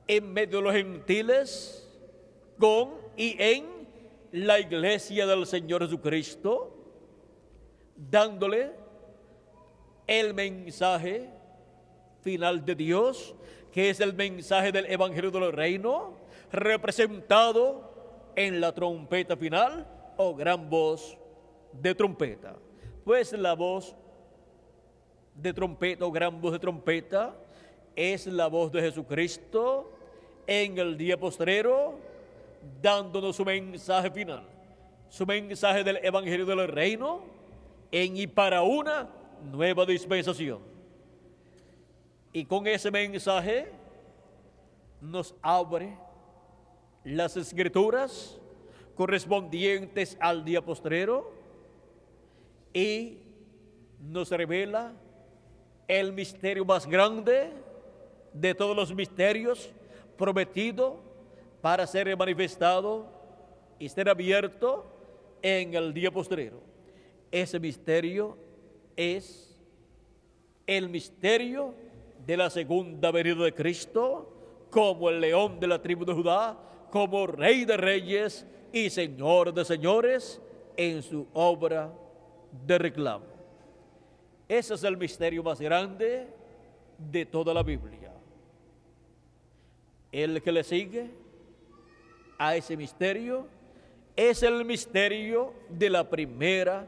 en medio de los gentiles con y en la iglesia del Señor Jesucristo, dándole el mensaje final de Dios, que es el mensaje del Evangelio del Reino, representado en la trompeta final o gran voz de trompeta. Pues la voz de trompeta o gran voz de trompeta es la voz de Jesucristo en el día postrero, dándonos su mensaje final, su mensaje del Evangelio del Reino en y para una nueva dispensación. Y con ese mensaje nos abre las escrituras correspondientes al día postrero y nos revela el misterio más grande de todos los misterios, prometido para ser manifestado y ser abierto en el día postrero. Ese misterio es el misterio de la segunda venida de Cristo, como el león de la tribu de Judá, como Rey de reyes y Señor de señores en su obra de reclamo. Ese es el misterio más grande de toda la Biblia. El que le sigue a ese misterio es el misterio de la primera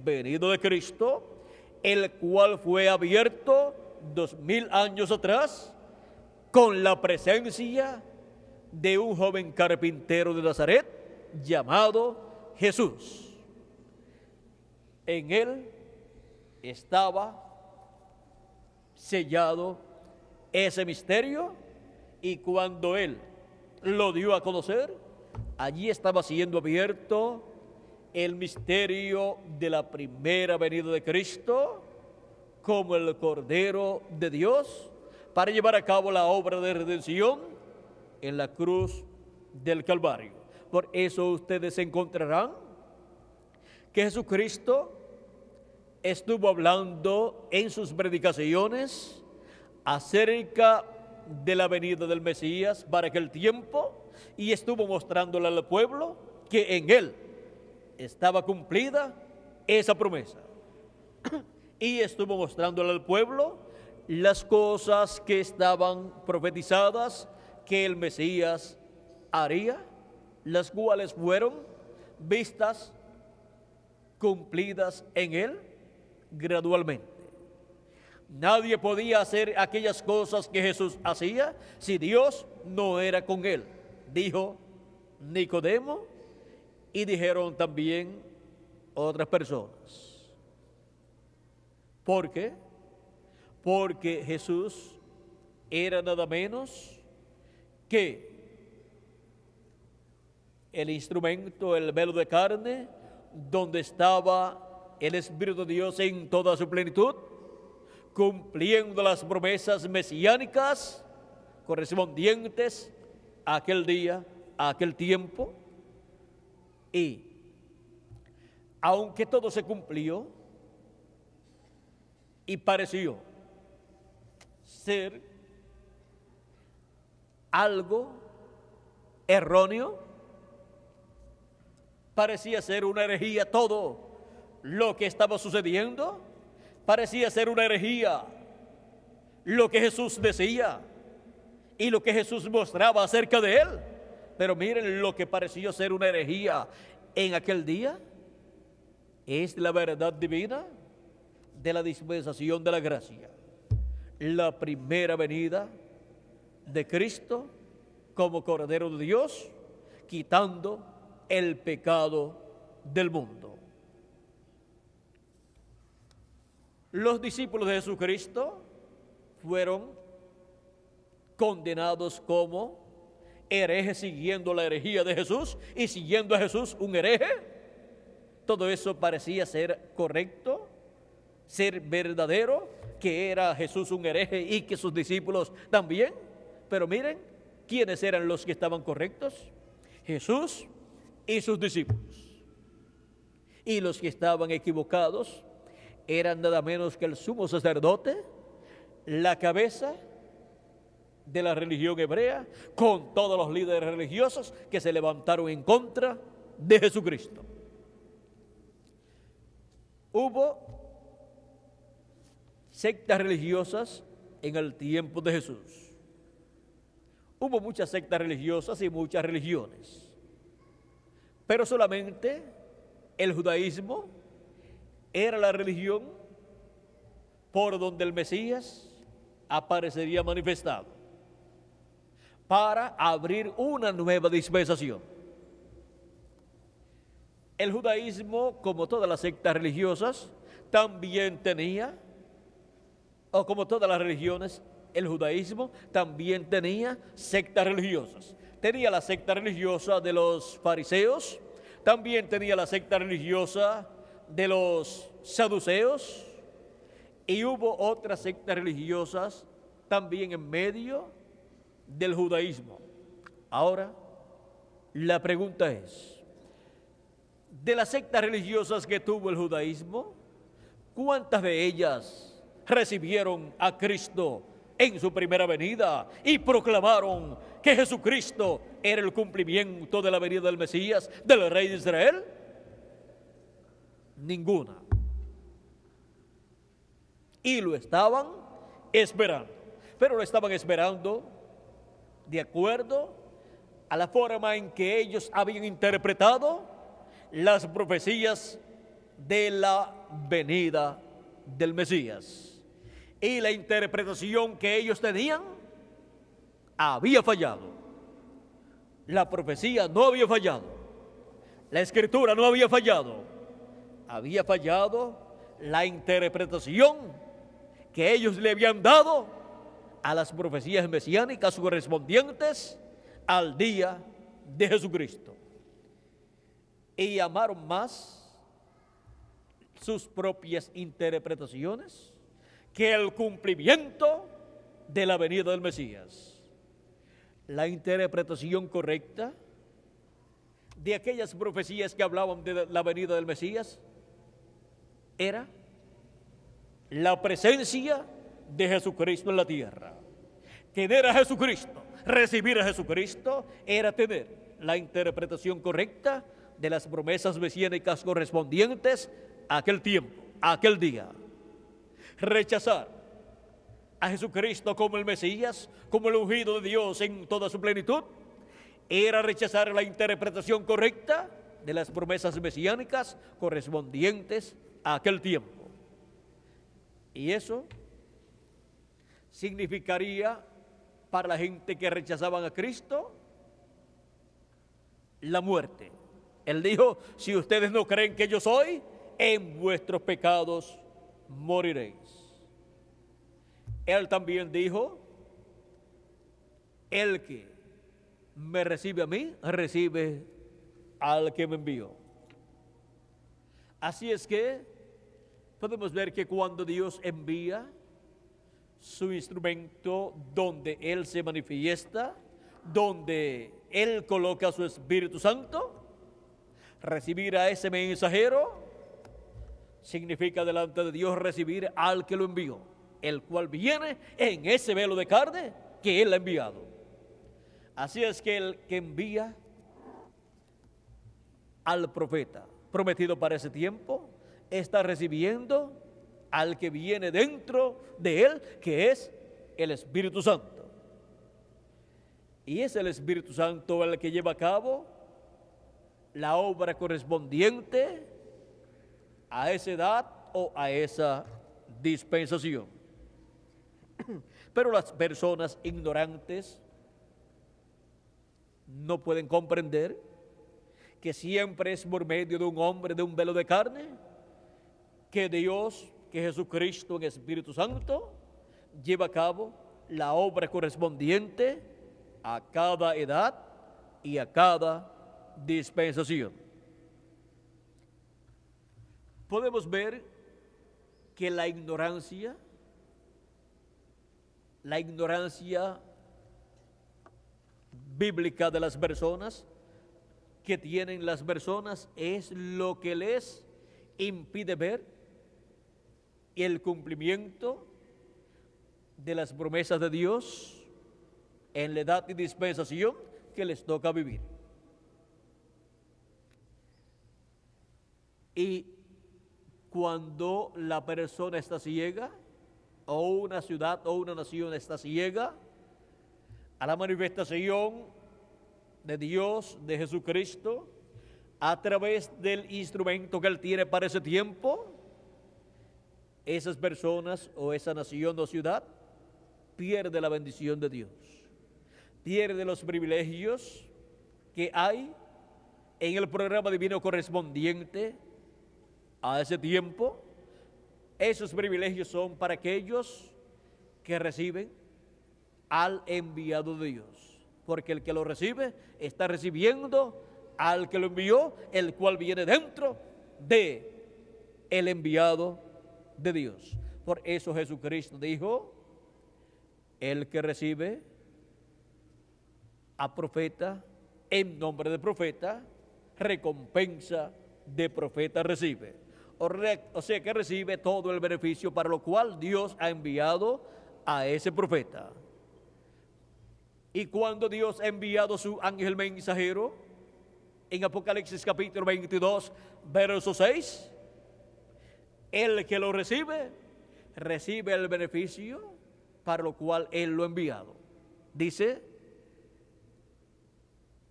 venida de Cristo, el cual fue abierto 2000 años atrás con la presencia de un joven carpintero de Nazaret llamado Jesús. En él estaba sellado ese misterio, y cuando él lo dio a conocer, allí estaba siendo abierto el misterio de la primera venida de Cristo como el Cordero de Dios para llevar a cabo la obra de redención en la cruz del Calvario. Por eso ustedes encontrarán que Jesucristo estuvo hablando en sus predicaciones acerca de la venida del Mesías para aquel tiempo, y estuvo mostrándole al pueblo que en él estaba cumplida esa promesa. Y estuvo mostrándole al pueblo las cosas que estaban profetizadas que el Mesías haría, las cuales fueron vistas, cumplidas en él gradualmente. Nadie podía hacer aquellas cosas que Jesús hacía si Dios no era con él, dijo Nicodemo, y dijeron también otras personas. ¿Por qué? Porque Jesús era nada menos que el instrumento, el velo de carne, donde estaba el Espíritu de Dios en toda su plenitud, cumpliendo las promesas mesiánicas correspondientes a aquel día, a aquel tiempo. Y aunque todo se cumplió y pareció ser algo erróneo, parecía ser una herejía todo lo que estaba sucediendo, parecía ser una herejía lo que Jesús decía y lo que Jesús mostraba acerca de él. Pero miren, lo que pareció ser una herejía en aquel día es la verdad divina de la dispensación de la gracia, la primera venida de Cristo como Cordero de Dios, quitando el pecado del mundo. Los discípulos de Jesucristo fueron condenados como herejes, siguiendo la herejía de Jesús y siguiendo a Jesús un hereje. Todo eso parecía ser correcto, ser verdadero, que era Jesús un hereje y que sus discípulos también. Pero miren, ¿quiénes eran los que estaban correctos? Jesús y sus discípulos. Y los que estaban equivocados eran nada menos que el sumo sacerdote, la cabeza de la religión hebrea, con todos los líderes religiosos que se levantaron en contra de Jesucristo. Hubo sectas religiosas en el tiempo de Jesús. Hubo muchas sectas religiosas y muchas religiones, pero solamente el judaísmo era la religión por donde el Mesías aparecería manifestado para abrir una nueva dispensación. El judaísmo, como todas las sectas religiosas, también tenía, o como todas las religiones, el judaísmo también tenía sectas religiosas. Tenía la secta religiosa de los fariseos, también tenía la secta religiosa de los saduceos, y hubo otras sectas religiosas también en medio del judaísmo. Ahora, la pregunta es, de las sectas religiosas que tuvo el judaísmo, ¿cuántas de ellas recibieron a Cristo en su primera venida y proclamaron que Jesucristo era el cumplimiento de la venida del Mesías, del Rey de Israel? Ninguna. Y lo estaban esperando, pero lo estaban esperando de acuerdo a la forma en que ellos habían interpretado las profecías de la venida del Mesías. Y la interpretación que ellos tenían había fallado. La profecía no había fallado. La escritura no había fallado. Había fallado la interpretación que ellos le habían dado a las profecías mesiánicas correspondientes al día de Jesucristo. Y amaron más sus propias interpretaciones que el cumplimiento de la venida del Mesías. La interpretación correcta de aquellas profecías que hablaban de la venida del Mesías era la presencia de Jesucristo en la tierra. Tener a Jesucristo, recibir a Jesucristo, era tener la interpretación correcta de las promesas mesiánicas correspondientes a aquel tiempo, a aquel día. Rechazar a Jesucristo como el Mesías, como el ungido de Dios en toda su plenitud, era rechazar la interpretación correcta de las promesas mesiánicas correspondientes a aquel tiempo. Y eso significaría para la gente que rechazaban a Cristo la muerte. Él dijo, si ustedes no creen que yo soy, en vuestros pecados moriréis. Él también dijo, el que me recibe a mí, recibe al que me envió. Así es que podemos ver que cuando Dios envía su instrumento donde Él se manifiesta, donde Él coloca su Espíritu Santo, recibir a ese mensajero significa delante de Dios recibir al que lo envió, el cual viene en ese velo de carne que Él ha enviado. Así es que el que envía al profeta prometido para ese tiempo está recibiendo al que viene dentro de él, que es el Espíritu Santo. Y es el Espíritu Santo el que lleva a cabo la obra correspondiente a esa edad o a esa dispensación. Pero las personas ignorantes no pueden comprender que siempre es por medio de un hombre, de un velo de carne, que Dios, que Jesucristo en Espíritu Santo lleva a cabo la obra correspondiente a cada edad y a cada dispensación. Podemos ver que la ignorancia bíblica de las personas que tienen las personas es lo que les impide ver el cumplimiento de las promesas de Dios en la edad y dispensación que les toca vivir. Y cuando la persona está ciega, o una ciudad o una nación está ciega a la manifestación de Dios, de Jesucristo, a través del instrumento que Él tiene para ese tiempo, esas personas o esa nación o ciudad pierde la bendición de Dios, pierde los privilegios que hay en el programa divino correspondiente a ese tiempo. Esos privilegios son para aquellos que reciben al enviado de Dios, porque el que lo recibe está recibiendo al que lo envió, el cual viene dentro de el enviado de Dios. Por eso Jesucristo dijo: el que recibe a profeta en nombre de profeta, recompensa de profeta recibe. O sea que recibe todo el beneficio para lo cual Dios ha enviado a ese profeta. Y cuando Dios ha enviado su ángel mensajero, en Apocalipsis capítulo 22, verso 6, el que lo recibe, recibe el beneficio para lo cual Él lo ha enviado. Dice: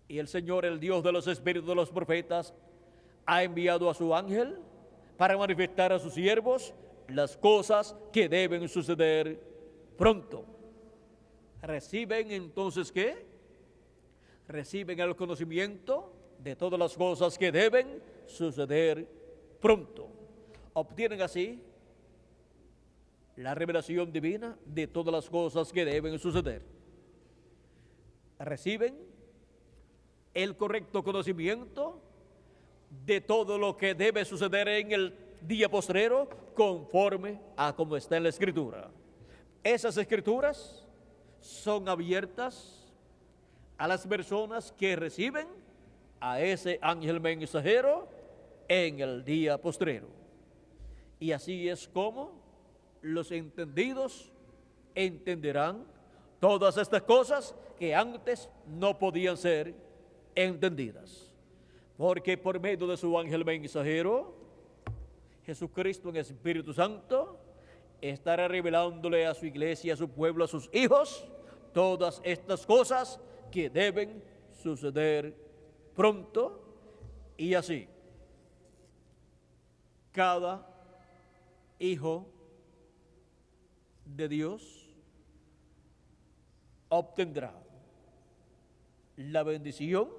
y el Señor, el Dios de los espíritus de los profetas, ha enviado a su ángel para manifestar a sus siervos las cosas que deben suceder pronto. ¿Reciben entonces qué? Reciben el conocimiento de todas las cosas que deben suceder pronto. Obtienen así la revelación divina de todas las cosas que deben suceder. Reciben el correcto conocimiento de todo lo que debe suceder en el día postrero, conforme a como está en la Escritura. Esas Escrituras son abiertas a las personas que reciben a ese ángel mensajero en el día postrero. Y así es como los entendidos entenderán todas estas cosas que antes no podían ser entendidas. Porque por medio de su ángel mensajero, Jesucristo en Espíritu Santo estará revelándole a su iglesia, a su pueblo, a sus hijos, todas estas cosas que deben suceder pronto. Y así, cada hijo de Dios obtendrá la bendición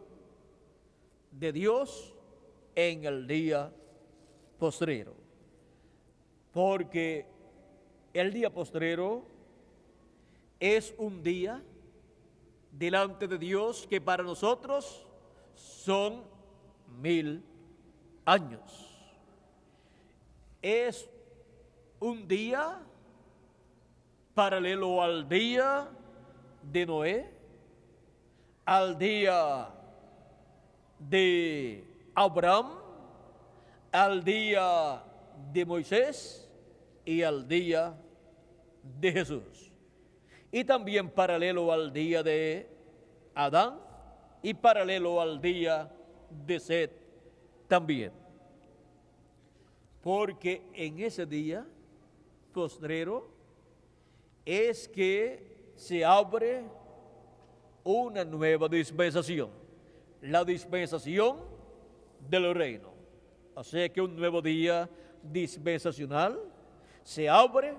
de Dios en el día postrero, porque el día postrero es un día delante de Dios que para nosotros son 1000 años. Es un día paralelo al día de Noé, al día de Abraham, al día de Moisés y al día de Jesús. Y también paralelo al día de Adán y paralelo al día de Set también. Porque en ese día postrero es que se abre una nueva dispensación, la dispensación del reino. O sea que un nuevo día dispensacional se abre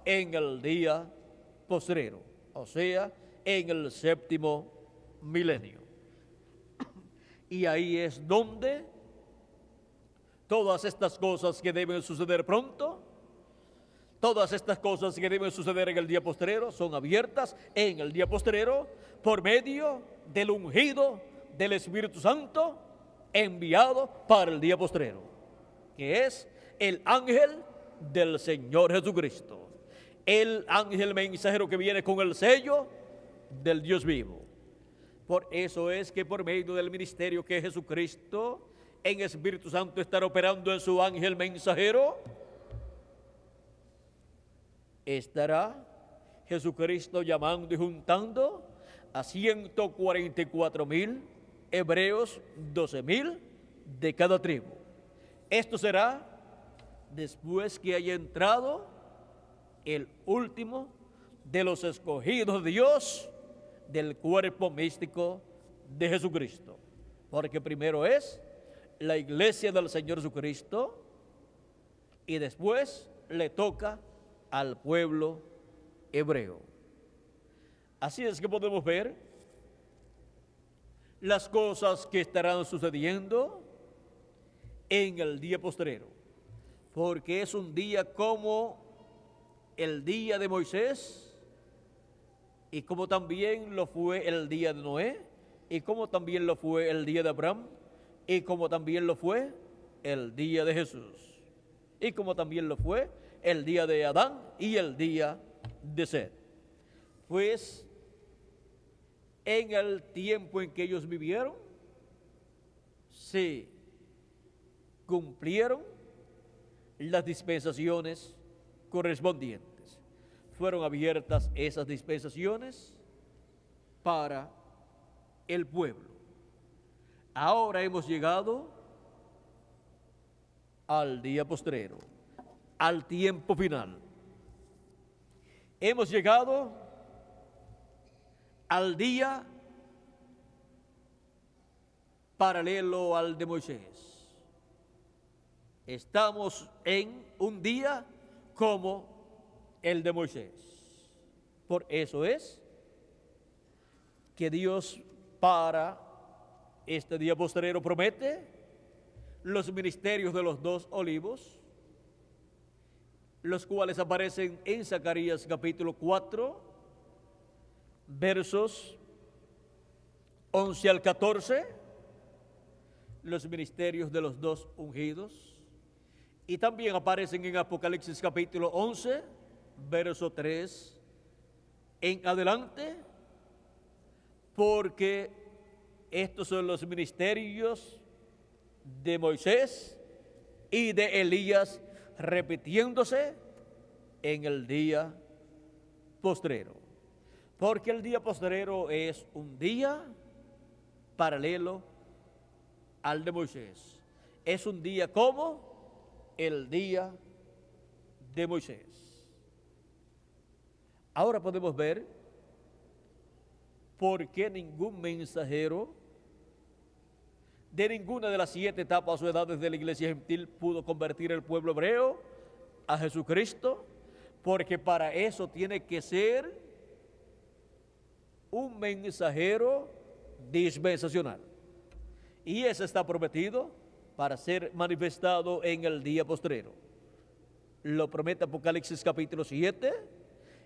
en el día postrero, o sea, en el séptimo milenio. Y ahí es donde todas estas cosas que deben suceder pronto, todas estas cosas que deben suceder en el día postrero son abiertas en el día postrero por medio del ungido del Espíritu Santo enviado para el día postrero, que es el ángel del Señor Jesucristo, el ángel mensajero que viene con el sello del Dios vivo. Por eso es que por medio del ministerio que Jesucristo en Espíritu Santo estará operando en su ángel mensajero. Estará Jesucristo llamando y juntando a 144,000 hebreos, 12,000 de cada tribu. Esto será después que haya entrado el último de los escogidos de Dios del cuerpo místico de Jesucristo. Porque primero es la iglesia del Señor Jesucristo y después le toca al pueblo hebreo. Así es que podemos ver las cosas que estarán sucediendo en el día postrero, porque es un día como el día de Moisés, y como también lo fue el día de Noé, y como también lo fue el día de Abraham, y como también lo fue el día de Jesús, y como también lo fue el día de Adán y el día de Set. Pues en el tiempo en que ellos vivieron, se cumplieron las dispensaciones correspondientes. Fueron abiertas esas dispensaciones para el pueblo. Ahora hemos llegado al día postrero, al tiempo final. Hemos llegado al día paralelo al de Moisés. Estamos en un día como el de Moisés. Por eso es que Dios para este día postrero promete los ministerios de los 2 olivos, los cuales aparecen en Zacarías capítulo 4, versos 11 al 14, los ministerios de los 2 ungidos, y también aparecen en Apocalipsis capítulo 11, verso 3 en adelante, porque estos son los ministerios de Moisés y de Elías repitiéndose en el día postrero. Porque el día postrero es un día paralelo al de Moisés. Es un día como el día de Moisés. Ahora podemos ver por qué ningún mensajero de ninguna de las 7 etapas o edades de la iglesia gentil pudo convertir el pueblo hebreo a Jesucristo, porque para eso tiene que ser un mensajero dispensacional. Y ese está prometido para ser manifestado en el día postrero. Lo promete Apocalipsis capítulo 7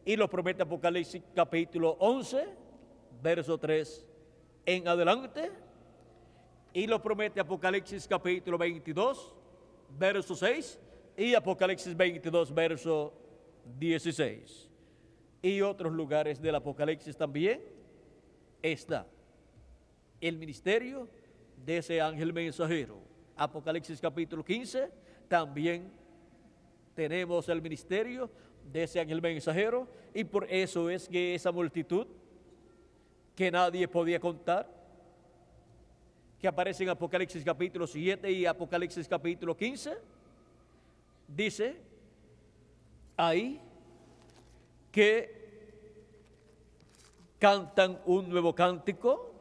y lo promete Apocalipsis capítulo 11, verso 3 en adelante, y lo promete Apocalipsis capítulo 22, verso 6, y Apocalipsis 22, verso 16. Y otros lugares del Apocalipsis también está el ministerio de ese ángel mensajero. Apocalipsis capítulo 15, también tenemos el ministerio de ese ángel mensajero, y por eso es que esa multitud que nadie podía contar, que aparece en Apocalipsis capítulo 7 y Apocalipsis capítulo 15, dice ahí que cantan un nuevo cántico,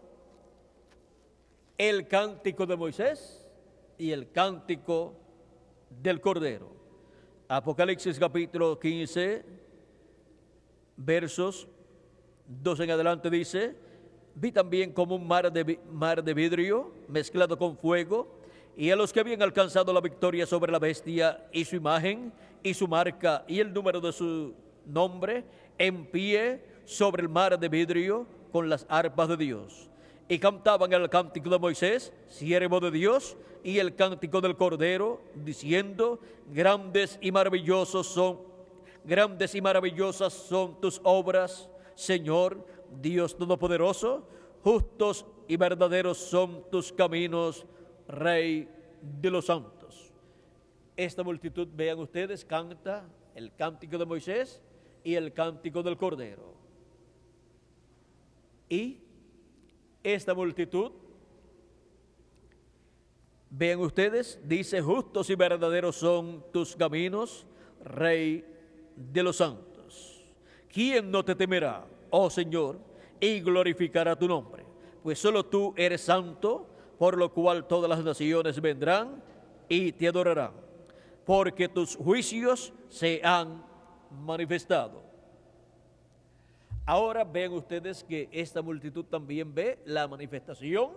el cántico de Moisés y el cántico del Cordero. Apocalipsis capítulo 15, versos 2 en adelante dice: vi también como un mar de vidrio mezclado con fuego, y a los que habían alcanzado la victoria sobre la bestia y su imagen y su marca y el número de su nombre, en pie sobre el mar de vidrio con las arpas de Dios. Y cantaban el cántico de Moisés, siervo de Dios, y el cántico del Cordero, diciendo: grandes y maravillosas son tus obras, Señor Dios Todopoderoso. Justos y verdaderos son tus caminos, Rey de los santos. Esta multitud, vean ustedes, canta el cántico de Moisés y el cántico del Cordero. Y esta multitud, vean ustedes, dice: justos y verdaderos son tus caminos, Rey de los santos. ¿Quién no te temerá, oh Señor, y glorificará tu nombre? Pues solo tú eres santo, por lo cual todas las naciones vendrán y te adorarán, porque tus juicios se han manifestado. Ahora vean ustedes que esta multitud también ve la manifestación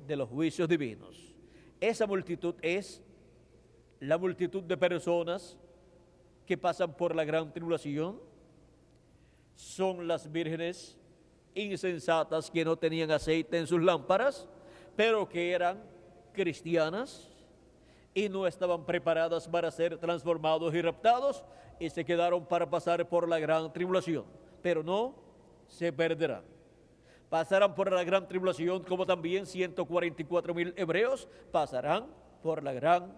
de los juicios divinos. Esa multitud es la multitud de personas que pasan por la gran tribulación. Son las vírgenes insensatas que no tenían aceite en sus lámparas, pero que eran cristianas y no estaban preparadas para ser transformados y raptados, y se quedaron para pasar por la gran tribulación, pero no se perderán. Pasarán por la gran tribulación, como también 144,000 hebreos pasarán por la gran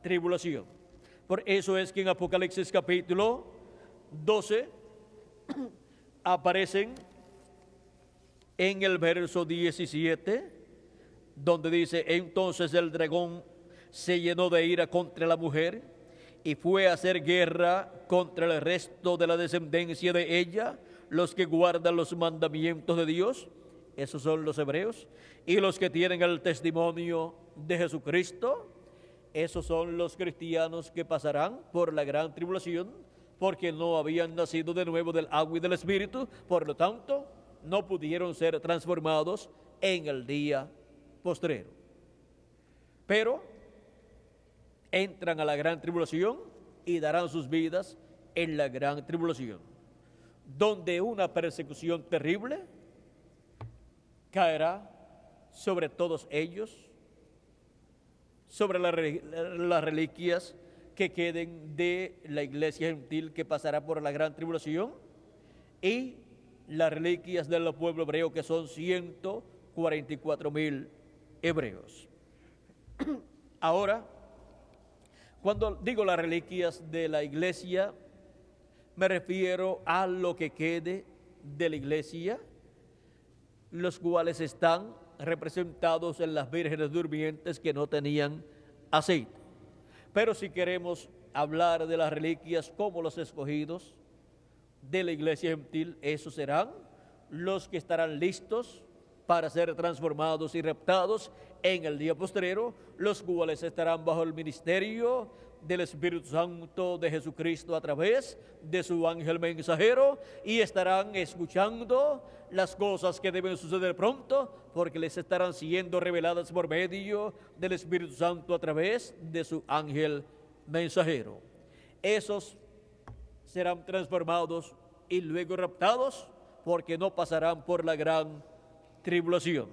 tribulación. Por eso es que en Apocalipsis capítulo 12 aparecen en el verso 17, donde dice: entonces el dragón se llenó de ira contra la mujer y fue a hacer guerra contra el resto de la descendencia de ella, los que guardan los mandamientos de Dios, esos son los hebreos, y los que tienen el testimonio de Jesucristo, esos son los cristianos que pasarán por la gran tribulación, porque no habían nacido de nuevo del agua y del Espíritu, por lo tanto, no pudieron ser transformados en el día postrero. Pero entran a la gran tribulación y darán sus vidas en la gran tribulación, donde una persecución terrible caerá sobre todos ellos, sobre las reliquias que queden de la iglesia gentil que pasará por la gran tribulación, y las reliquias del pueblo hebreo, que son 144,000 hebreos. Ahora, cuando digo las reliquias de la iglesia, me refiero a lo que quede de la iglesia, los cuales están representados en las vírgenes durmientes que no tenían aceite. Pero si queremos hablar de las reliquias como los escogidos de la iglesia gentil, esos serán los que estarán listos para ser transformados y raptados en el día postrero, los cuales estarán bajo el ministerio del Espíritu Santo de Jesucristo a través de su ángel mensajero, y estarán escuchando las cosas que deben suceder pronto, porque les estarán siendo reveladas por medio del Espíritu Santo a través de su ángel mensajero. Esos serán transformados y luego raptados, porque no pasarán por la gran tribulación.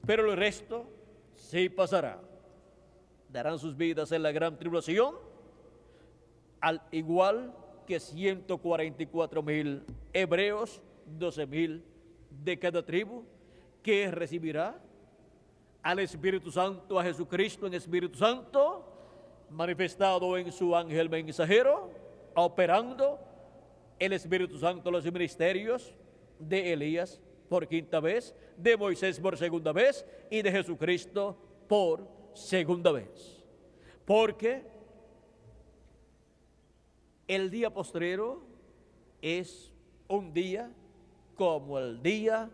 Pero el resto sí pasará. Darán sus vidas en la gran tribulación, al igual que 144,000 hebreos, 12,000 de cada tribu, que recibirá al Espíritu Santo, a Jesucristo en Espíritu Santo, manifestado en su ángel mensajero, operando el Espíritu Santo los ministerios de Elías por quinta vez, de Moisés por segunda vez y de Jesucristo por segunda vez. Porque el día postrero es un día como el día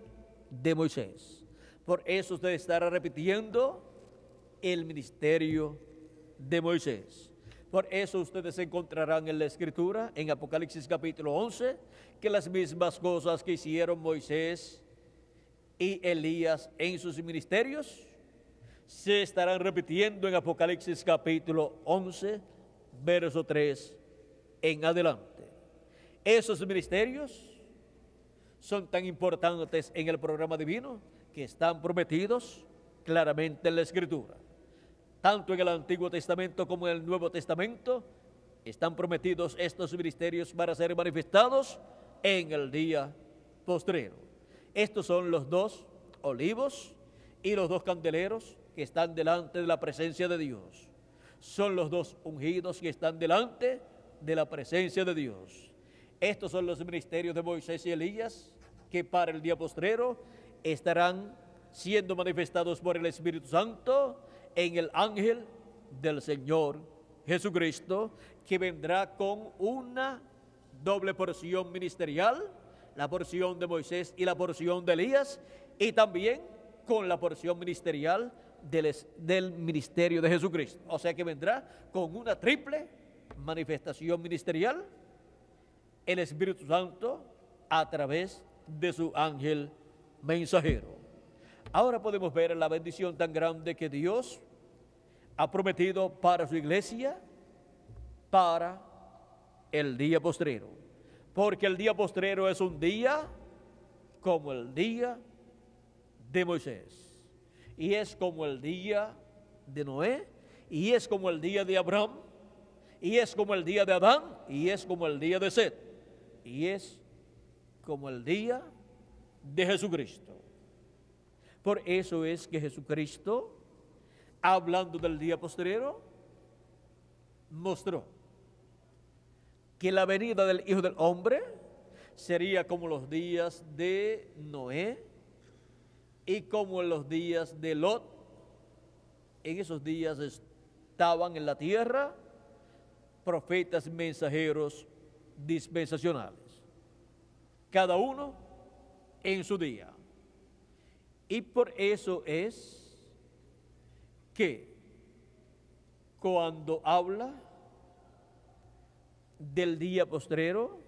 de Moisés. Por eso usted estará repitiendo el ministerio de Moisés. Por eso ustedes encontrarán en la Escritura, en Apocalipsis capítulo 11, que las mismas cosas que hicieron Moisés y Elías en sus ministerios se estarán repitiendo en Apocalipsis capítulo 11, verso 3 en adelante. Esos ministerios son tan importantes en el programa divino que están prometidos claramente en la Escritura. Tanto en el Antiguo Testamento como en el Nuevo Testamento están prometidos estos ministerios para ser manifestados en el día postrero. Estos son los 2 olivos y los 2 candeleros que están delante de la presencia de Dios. Son los dos ungidos que están delante de la presencia de Dios. Estos son los ministerios de Moisés y Elías, que para el día postrero estarán siendo manifestados por el Espíritu Santo en el ángel del Señor Jesucristo, que vendrá con una doble porción ministerial, la porción de Moisés y la porción de Elías, y también con la porción ministerial del ministerio de Jesucristo. O sea que vendrá con una triple manifestación ministerial el Espíritu Santo a través de su ángel mensajero. Ahora podemos ver la bendición tan grande que Dios ha prometido para su iglesia, para el día postrero. Porque el día postrero es un día como el día de Moisés, y es como el día de Noé, y es como el día de Abraham, y es como el día de Adán, y es como el día de Set, y es como el día de Jesucristo. Por eso es que Jesucristo, hablando del día postrero, mostró que la venida del Hijo del Hombre sería como los días de Noé y como en los días de Lot. En esos días estaban en la tierra profetas mensajeros dispensacionales, cada uno en su día. Y por eso es que cuando habla del día postrero,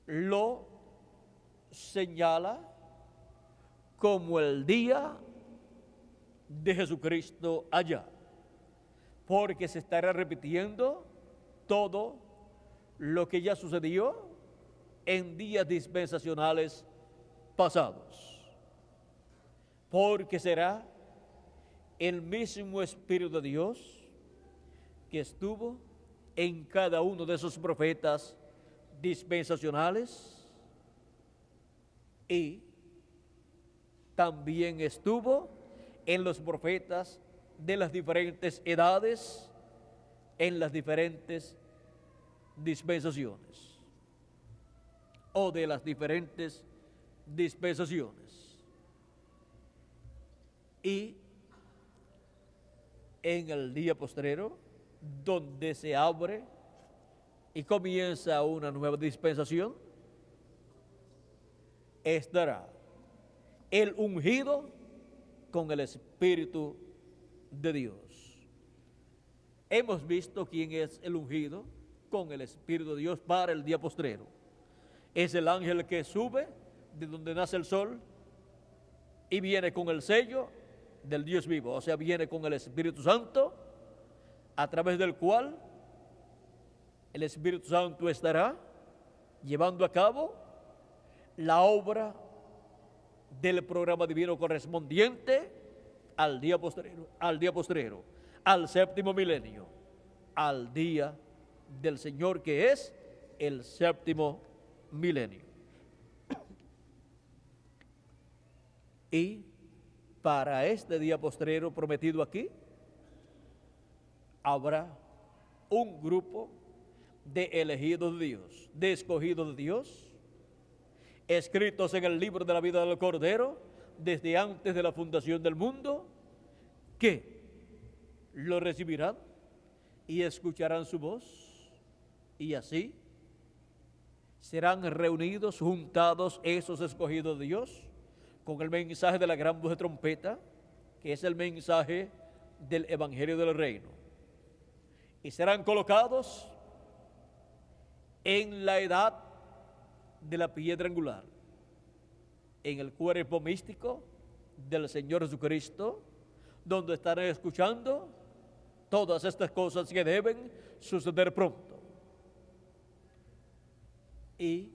lo señala como el día de Jesucristo allá, porque se estará repitiendo todo lo que ya sucedió en días dispensacionales pasados, porque será el mismo Espíritu de Dios que estuvo en cada uno de esos profetas dispensacionales y también estuvo en los profetas de las diferentes edades, en las diferentes dispensaciones o de las diferentes dispensaciones. Y en el día postrero, donde se abre y comienza una nueva dispensación, estará el ungido con el Espíritu de Dios. Hemos visto quién es el ungido con el Espíritu de Dios para el día postrero. Es el ángel que sube de donde nace el sol y viene con el sello del Dios vivo, o sea, viene con el Espíritu Santo, a través del cual el Espíritu Santo estará llevando a cabo la obra del programa divino correspondiente al día postrero, al séptimo milenio, al día del Señor, que es el séptimo milenio. Y para este día postrero prometido aquí, habrá un grupo de elegidos de Dios, de escogidos de Dios, escritos en el libro de la vida del Cordero desde antes de la fundación del mundo, que lo recibirán y escucharán su voz, y así serán reunidos, juntados esos escogidos de Dios con el mensaje de la gran voz de trompeta, que es el mensaje del Evangelio del Reino, y serán colocados en la edad de la piedra angular, en el cuerpo místico del Señor Jesucristo, donde estarán escuchando todas estas cosas que deben suceder pronto. Y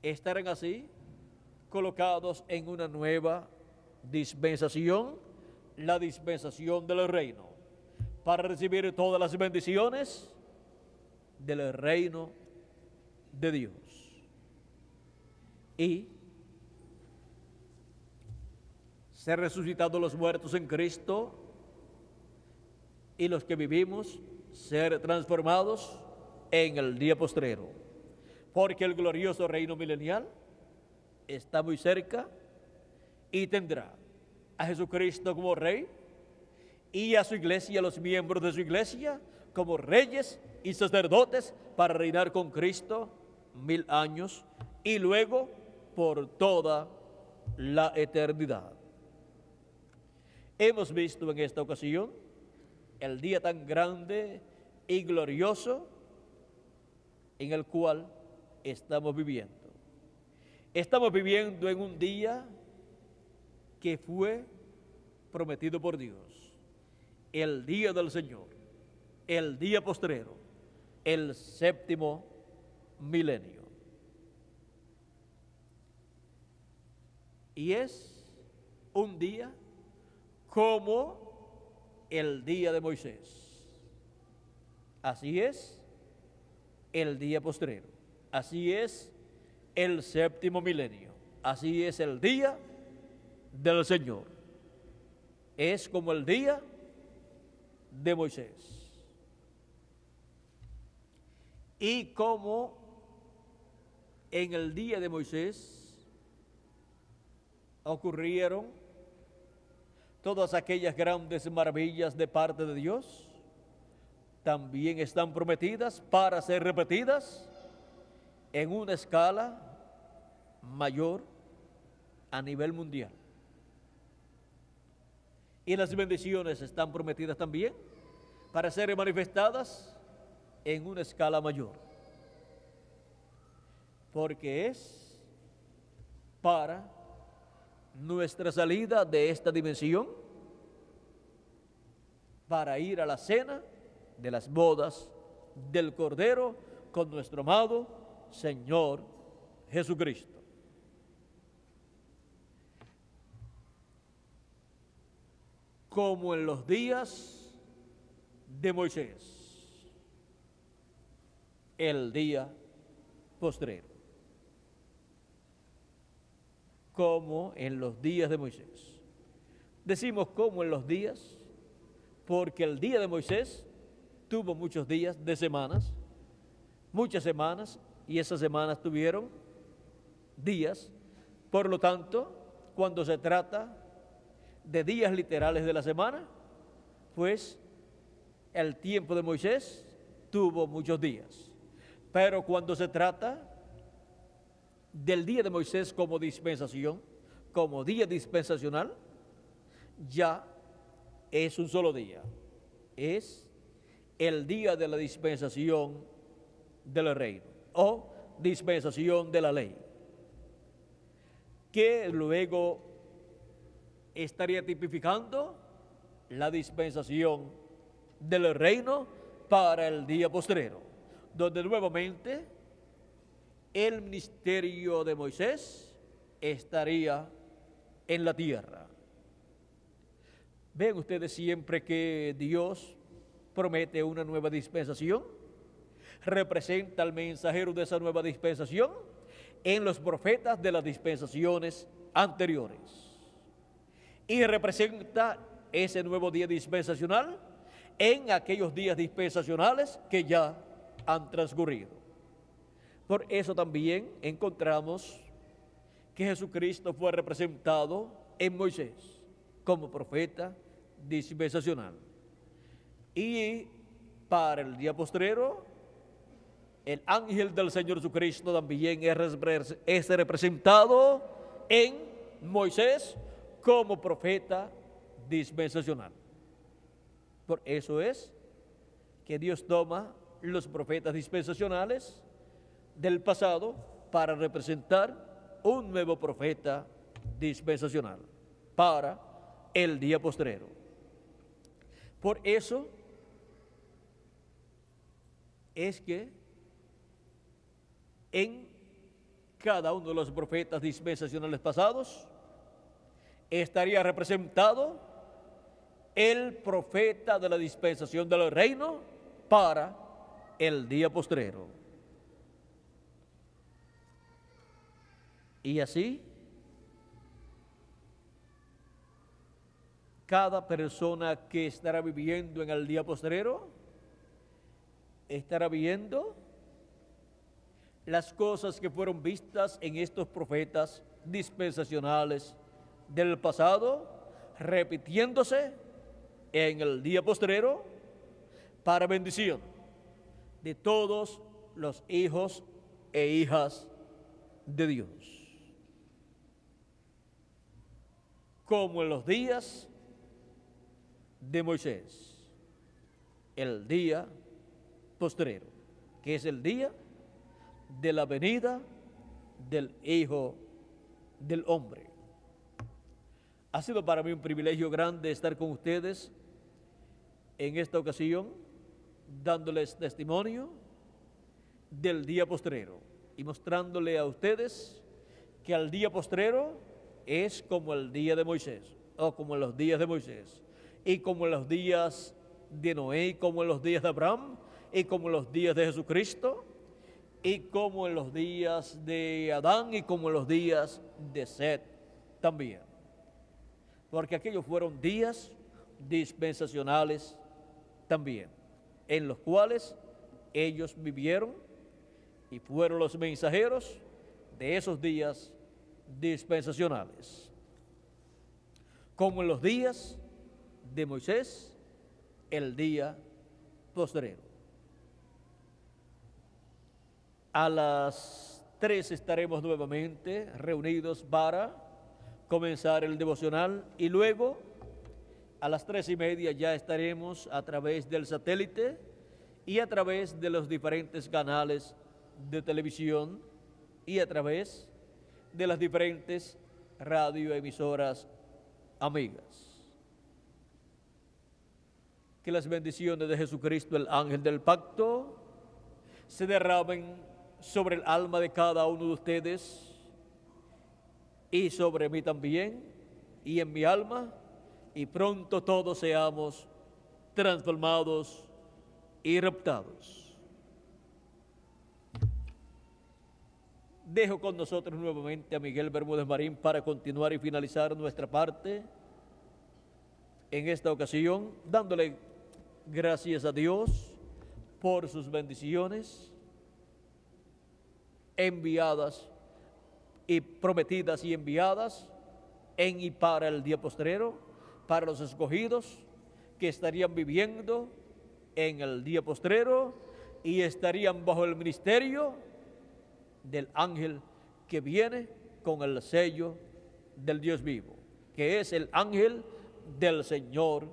estarán así colocados en una nueva dispensación, la dispensación del reino, para recibir todas las bendiciones del reino de Dios. Y ser resucitados los muertos en Cristo y los que vivimos ser transformados en el día postrero, porque el glorioso reino milenial está muy cerca y tendrá a Jesucristo como Rey y a su iglesia, a los miembros de su iglesia, como reyes y sacerdotes para reinar con Cristo 1000 años y luego por toda la eternidad. Hemos visto en esta ocasión el día tan grande y glorioso en el cual estamos viviendo. Estamos viviendo en un día que fue prometido por Dios, el día del Señor, el día postrero, el séptimo milenio. Y es un día como el día de Moisés. Así es el día postrero. Así es el séptimo milenio. Así es el día del Señor. Es como el día de Moisés. Y como en el día de Moisés ocurrieron todas aquellas grandes maravillas de parte de Dios, también están prometidas para ser repetidas en una escala mayor a nivel mundial. Y las bendiciones están prometidas también para ser manifestadas en una escala mayor, porque es para nuestra salida de esta dimensión, para ir a la cena de las bodas del Cordero con nuestro amado Señor Jesucristo. Como en los días de Moisés, el día postrero. Como en los días de Moisés. Decimos como en los días, porque el día de Moisés tuvo muchos días de semanas, muchas semanas, y esas semanas tuvieron días. Por lo tanto, cuando se trata de días literales de la semana, pues el tiempo de Moisés tuvo muchos días. Pero cuando se trata del día de Moisés como dispensación, como día dispensacional, ya es un solo día. Es el día de la dispensación del reino o dispensación de la ley, que luego estaría tipificando la dispensación del reino para el día postrero, donde nuevamente el ministerio de Moisés estaría en la tierra. Ven ustedes, siempre que Dios promete una nueva dispensación, representa al mensajero de esa nueva dispensación en los profetas de las dispensaciones anteriores. Y representa ese nuevo día dispensacional en aquellos días dispensacionales que ya han transcurrido. Por eso también encontramos que Jesucristo fue representado en Moisés como profeta dispensacional. Y para el día postrero, el ángel del Señor Jesucristo también es representado en Moisés como profeta dispensacional. Por eso es que Dios toma los profetas dispensacionales del pasado para representar un nuevo profeta dispensacional para el día postrero. Por eso es que en cada uno de los profetas dispensacionales pasados estaría representado el profeta de la dispensación del reino para el día postrero. Y así, cada persona que estará viviendo en el día postrero estará viendo las cosas que fueron vistas en estos profetas dispensacionales del pasado, repitiéndose en el día postrero para bendición de todos los hijos e hijas de Dios. Como en los días de Moisés, el día postrero, que es el día de la venida del Hijo del Hombre. Ha sido para mí un privilegio grande estar con ustedes en esta ocasión, dándoles testimonio del día postrero y mostrándole a ustedes que al día postrero es como el día de Moisés, o como en los días de Moisés, y como en los días de Noé, y como en los días de Abraham, y como en los días de Jesucristo, y como en los días de Adán, y como en los días de Set también. Porque aquellos fueron días dispensacionales también, en los cuales ellos vivieron y fueron los mensajeros de esos días dispensacionales. Como en los días de Moisés, el día postrero. A las 3 estaremos nuevamente reunidos para comenzar el devocional y luego a las 3:30 ya estaremos a través del satélite y a través de los diferentes canales de televisión y a través de las diferentes radioemisoras amigas. Que las bendiciones de Jesucristo, el ángel del pacto, se derramen sobre el alma de cada uno de ustedes y sobre mí también y en mi alma, y pronto todos seamos transformados y raptados. Dejo con nosotros nuevamente a Miguel Bermúdez Marín para continuar y finalizar nuestra parte en esta ocasión, dándole gracias a Dios por sus bendiciones enviadas y prometidas y enviadas en y para el día postrero, para los escogidos que estarían viviendo en el día postrero y estarían bajo el ministerio del ángel que viene con el sello del Dios vivo, que es el ángel del Señor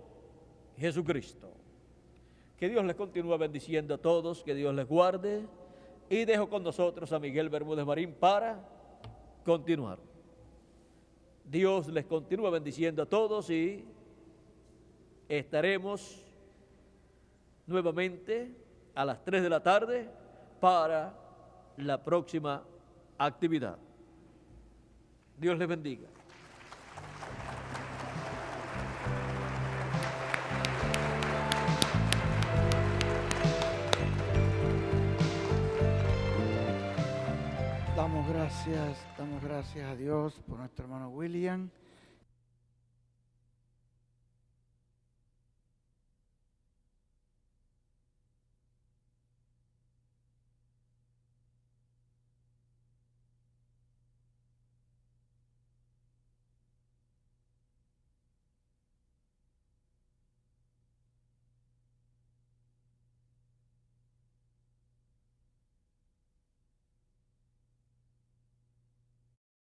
Jesucristo. Que Dios les continúe bendiciendo a todos, que Dios les guarde, y dejo con nosotros a Miguel Bermúdez Marín para continuar. Dios les continúa bendiciendo a todos y estaremos nuevamente a las 3 de la tarde para la próxima actividad. Dios les bendiga.
Damos gracias a Dios por nuestro hermano William.